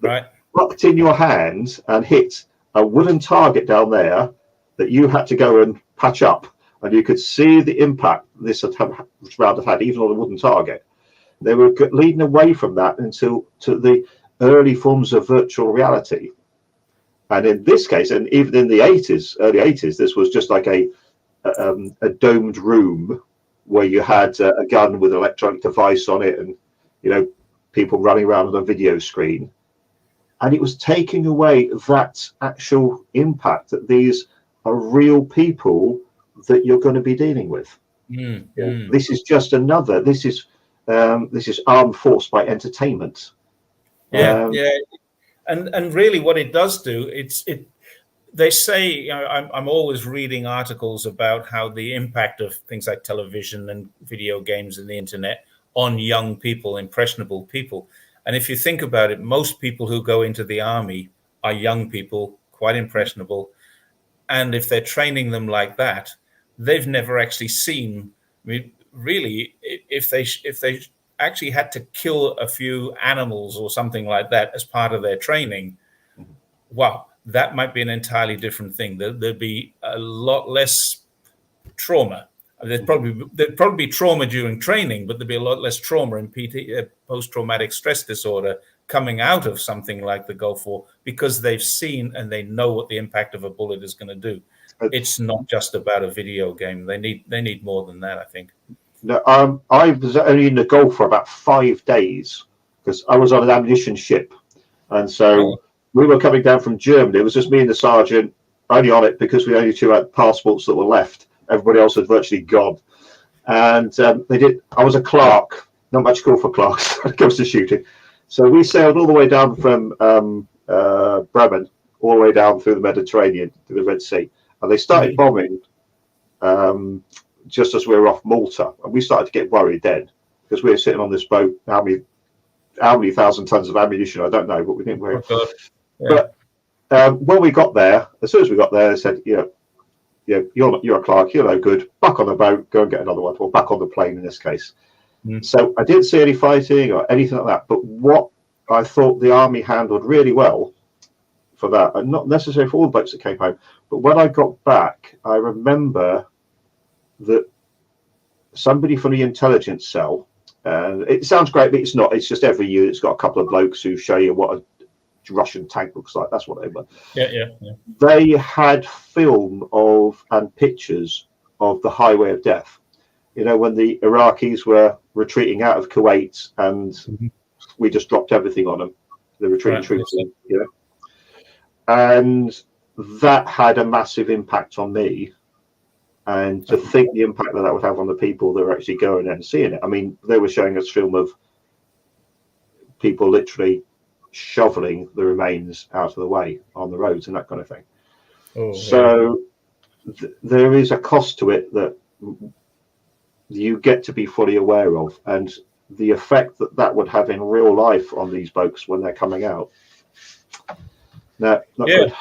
right, plucked in your hand and hit a wooden target down there that you had to go and patch up, and you could see the impact this round had had even on a wooden target. They were leading away from that to the early forms of virtual reality. And in this case, and even in the early 80s, this was just like a domed room where you had a gun with an electronic device on it, and people running around on a video screen. And it was taking away that actual impact that these are real people that you're going to be dealing with. This is just another. This is armed force by entertainment. And really, what it does do, they say, I'm always reading articles about how the impact of things like television and video games and the internet on young people, impressionable people. And if you think about it, most people who go into the army are young people, quite impressionable. And if they're training them like that, they've never actually seen. I mean, really, if they actually had to kill a few animals or something like that as part of their training, wow, that might be an entirely different thing. There'd be a lot less trauma. There'd probably be trauma during training, but there'd be a lot less trauma in post-traumatic stress disorder coming out of something like the Gulf War, because they've seen and they know what the impact of a bullet is going to do. It's not just about a video game. They need more than that, I think. No, I was only in the Gulf for about 5 days because I was on an ammunition ship, and so we were coming down from Germany. It was just me and the sergeant only on it because we only two had passports that were left. Everybody else had virtually gone. And I was a clerk, not much call for clerks when it comes to shooting. So we sailed all the way down from Bremen, all the way down through the Mediterranean to the Red Sea. And they started bombing just as we were off Malta. And we started to get worried then because we were sitting on this boat. How many thousand tons of ammunition, I don't know, but we didn't worry. But when we got there, as soon as we got there, they said, you're a clerk, you're no good. Back on the boat, go and get another one, or back on the plane in this case. So I didn't see any fighting or anything like that. But what I thought the army handled really well for that, and not necessarily for all the boats that came home, but when I got back, I remember that somebody from the intelligence cell, and it sounds great, but it's not. It's just every unit's got a couple of blokes who show you what a Russian tank looks like. That's what they were. Yeah. They had film and pictures of the Highway of Death. When the Iraqis were retreating out of Kuwait, and we just dropped everything on them, the retreating troops. And that had a massive impact on me. And to think the impact that would have on the people that were actually going and seeing it. I mean, they were showing us film of people literally shoveling the remains out of the way on the roads and that kind of thing. There is a cost to it that you get to be fully aware of, and the effect that would have in real life on these folks when they're coming out. Not good.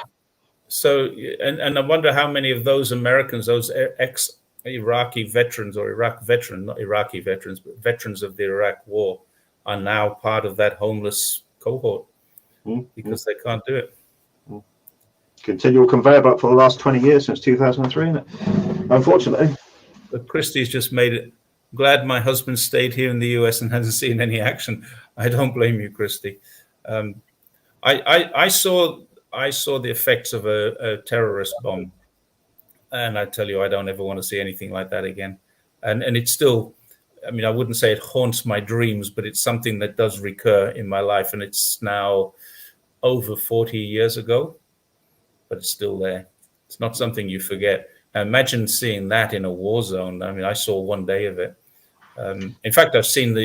So, and I wonder how many of those Americans, those ex-Iraqi veterans or not Iraqi veterans, but veterans of the Iraq War, are now part of that homeless cohort because they can't do it. Continual conveyor belt for the last 20 years since 2003, unfortunately. But Christie's just made it. Glad my husband stayed here in the US and hasn't seen any action. I don't blame you, Christy. I saw the effects of a terrorist bomb, and I tell you, I don't ever want to see anything like that again. And it's still, I mean, I wouldn't say it haunts my dreams, but it's something that does recur in my life, and it's now over 40 years ago, but it's still there. It's not something you forget. Now, imagine seeing that in a war zone. I mean, I saw one day of it. In fact, I've seen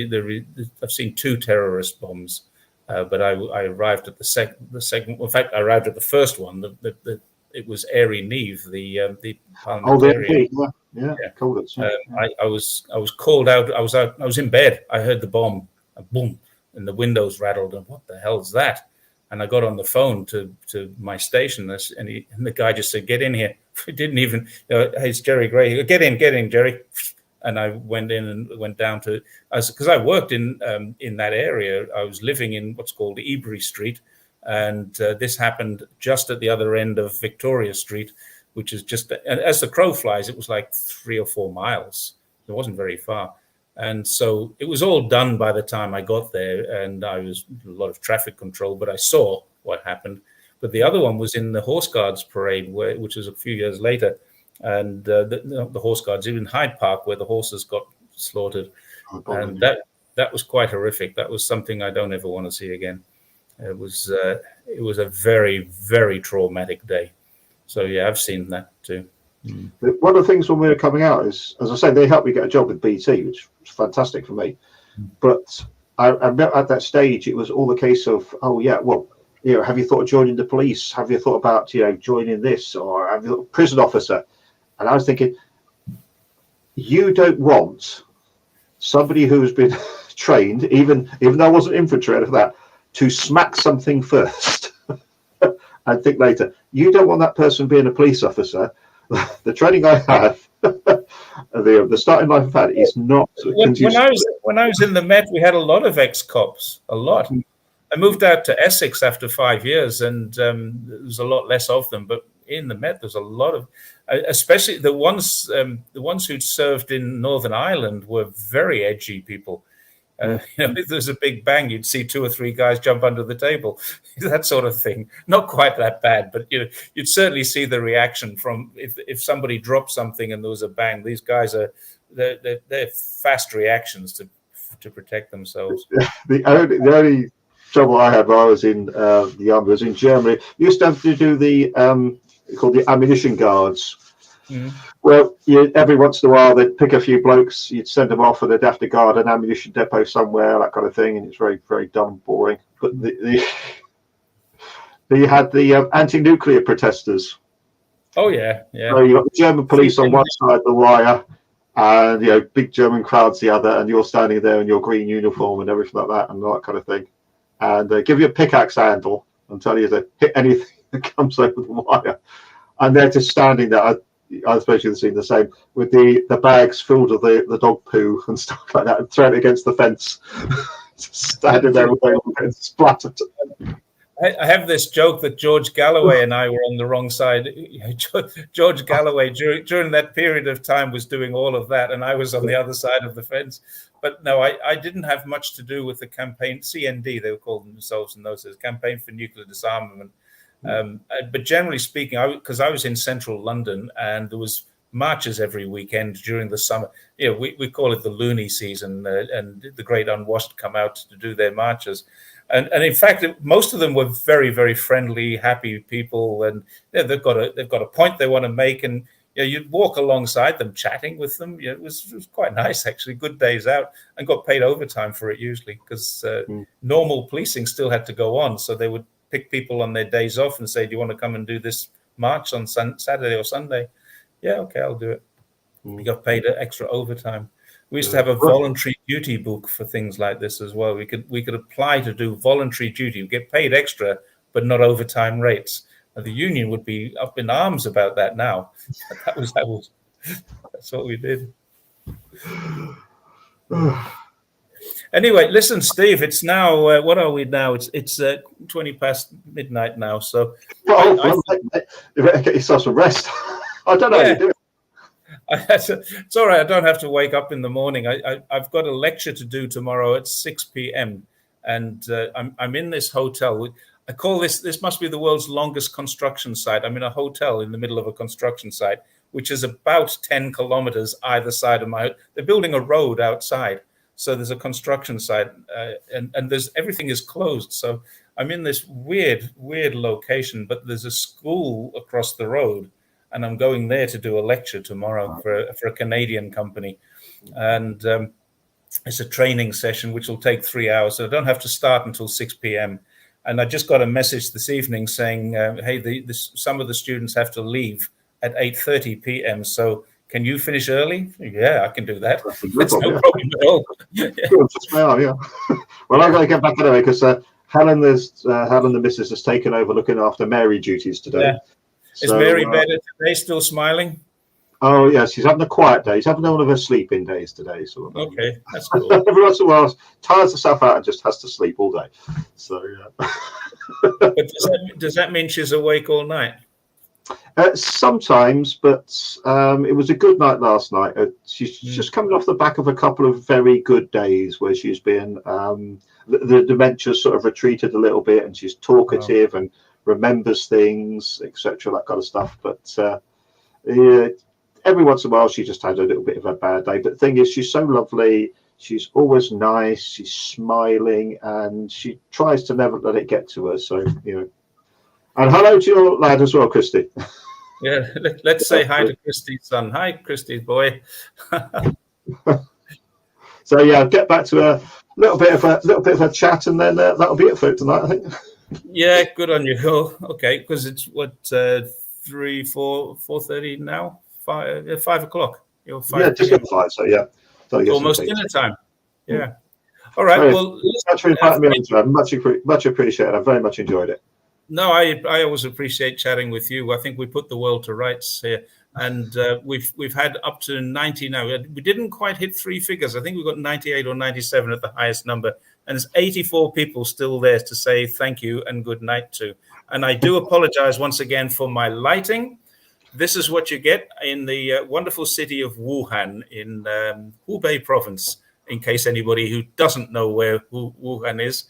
I've seen 2 terrorist bombs, but I arrived at the second. In fact, I arrived at the first one. It was Airey Neave, the parliamentarian. Yeah. I was called out. I was in bed. I heard the bomb, boom, and the windows rattled. And what the hell's that? And I got on the phone to my station, and the guy just said, "Get in here." He didn't even. Hey, it's Jerry Gray. Get in, Jerry. And I went in and went down to, because I worked in that area. I was living in what's called Ebury Street, and this happened just at the other end of Victoria Street, which is just, as the crow flies, it was like 3 or 4 miles. It wasn't very far. And so it was all done by the time I got there, and I was a lot of traffic control, but I saw what happened. But the other one was in the Horse Guards parade, which was a few years later. And the Horse Guards, even Hyde Park, where the horses got slaughtered. And that was quite horrific. That was something I don't ever want to see again. It was a very, very traumatic day. So, yeah, I've seen that too. One of the things when we were coming out is, as I say, they helped me get a job with BT, which was fantastic for me. But I remember at that stage, it was all the case of, oh, yeah, well, have you thought of joining the police? Have you thought about, joining this? Or have you prison officer? And I was thinking, you don't want somebody who's been trained, even though I wasn't infantry or that, to smack something first and think later. You don't want that person being a police officer. The training I have, the starting life I've had is not. When I was in the Met, we had a lot of ex-cops, a lot. I moved out to Essex after 5 years, and there was a lot less of them. But in the Met, there's a lot of, especially the ones who'd served in Northern Ireland were very edgy people. If there's a big bang, you'd see 2 or 3 guys jump under the table, that sort of thing. Not quite that bad, but you'd certainly see the reaction from if somebody dropped something and there was a bang. These guys they're fast reactions to protect themselves. The only trouble I had while I was in the army was in Germany. We used to have to do the called the ammunition guards. Well, every once in a while they'd pick a few blokes, you'd send them off, and they'd have to guard an ammunition depot somewhere, that kind of thing, and it's very, very dumb, boring. But you had the anti-nuclear protesters. Oh yeah. So you got the German police on one side of the wire, and big German crowds the other, and you're standing there in your green uniform and everything like that, and all that kind of thing. And they give you a pickaxe handle and tell you to hit anything that comes over the wire, and they're just standing there. I suppose you've seen the same with the bags filled with the dog poo and stuff like that, and thrown against the fence, standing there with them getting splattered. I have this joke that George Galloway and I were on the wrong side. George Galloway during that period of time was doing all of that, and I was on the other side of the fence. But no, I didn't have much to do with the campaign. CND, they were calling themselves in those days, Campaign for Nuclear Disarmament. But generally speaking, because I was in central London, and there was marches every weekend during the summer. We call it the loony season, and the great unwashed come out to do their marches. And in fact, most of them were very, very friendly, happy people, and they've got a point they want to make, and you'd walk alongside them, chatting with them. It was quite nice, actually. Good days out, and got paid overtime for it usually, because normal policing still had to go on, so they would pick people on their days off and say, "Do you want to come and do this march on Saturday or Sunday?" Yeah, okay, I'll do it. We got paid extra overtime. We used to have a voluntary duty book for things like this as well. We could apply to do voluntary duty. We get paid extra, but not overtime rates. And the union would be up in arms about that now. That's what we did. Anyway, listen, Steve. It's now what are we now? It's 20 past midnight now. So you better get yourself some rest. I don't know how you do it. It's all right. I don't have to wake up in the morning. I've got a lecture to do tomorrow at 6 p.m. and I'm in this hotel. I call this must be the world's longest construction site. I'm in a hotel in the middle of a construction site, which is about 10 kilometers either side of my. They're building a road outside, so there's a construction site, and there's everything is closed. So I'm in this weird location, but there's a school across the road, and I'm going there to do a lecture tomorrow for a Canadian company, and it's a training session which will take 3 hours. So I don't have to start until 6 p.m. And I just got a message this evening saying, hey, some of the students have to leave at 8:30 p.m. So can you finish early? Yeah, I can do that. That's no problem at all. Yeah. Well, I've got to get back anyway because Helen, the missus, has taken over looking after Mary duties today. Yeah. Is Mary better today? Still smiling? Oh yeah, she's having a quiet day. She's having one of her sleeping days today. So okay, that's cool. Every once in a while, tires herself out and just has to sleep all day. So yeah. But does that mean she's awake all night? Sometimes, but it was a good night last night. She's just coming off the back of a couple of very good days where she's been. The dementia sort of retreated a little bit, and she's talkative and remembers things, etc., that kind of stuff. But yeah, every once in a while, she just had a little bit of a bad day. But the thing is, she's so lovely. She's always nice. She's smiling, and she tries to never let it get to her. So, you know. And hello to your lad as well, Christy. Yeah, let's say hi to Christy's son. Hi, Christy's boy. So yeah, get back to a little bit of a chat, and then that'll be it for tonight, I think. Yeah, good on you. Okay, because it's what 4:30 now. 5 o'clock. Yeah, just at 5. So yeah, almost dinner time. Yeah. All right. Well, thanks for inviting me on. Much appreciated. I very much enjoyed it. No, I always appreciate chatting with you. I think we put the world to rights here, and we've had up to 90 now. We didn't quite hit 3 figures. I think we got 98 or 97 at the highest number, and there's 84 people still there to say thank you and good night to. And I do apologize once again for my lighting. This is what you get in the wonderful city of Wuhan in Hubei province. In case anybody who doesn't know where Wuhan is.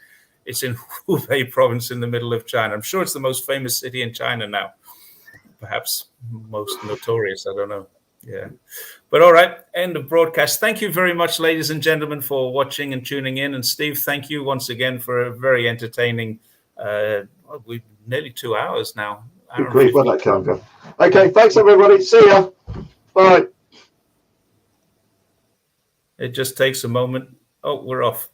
It's in Hubei province in the middle of China. I'm sure it's the most famous city in China now. Perhaps most notorious, I don't know. Yeah. But all right, end of broadcast. Thank you very much, ladies and gentlemen, for watching and tuning in. And Steve, thank you once again for a very entertaining, we've nearly 2 hours now. Great, well, that can't go. Okay, thanks everybody. See ya. Bye. It just takes a moment. Oh, we're off.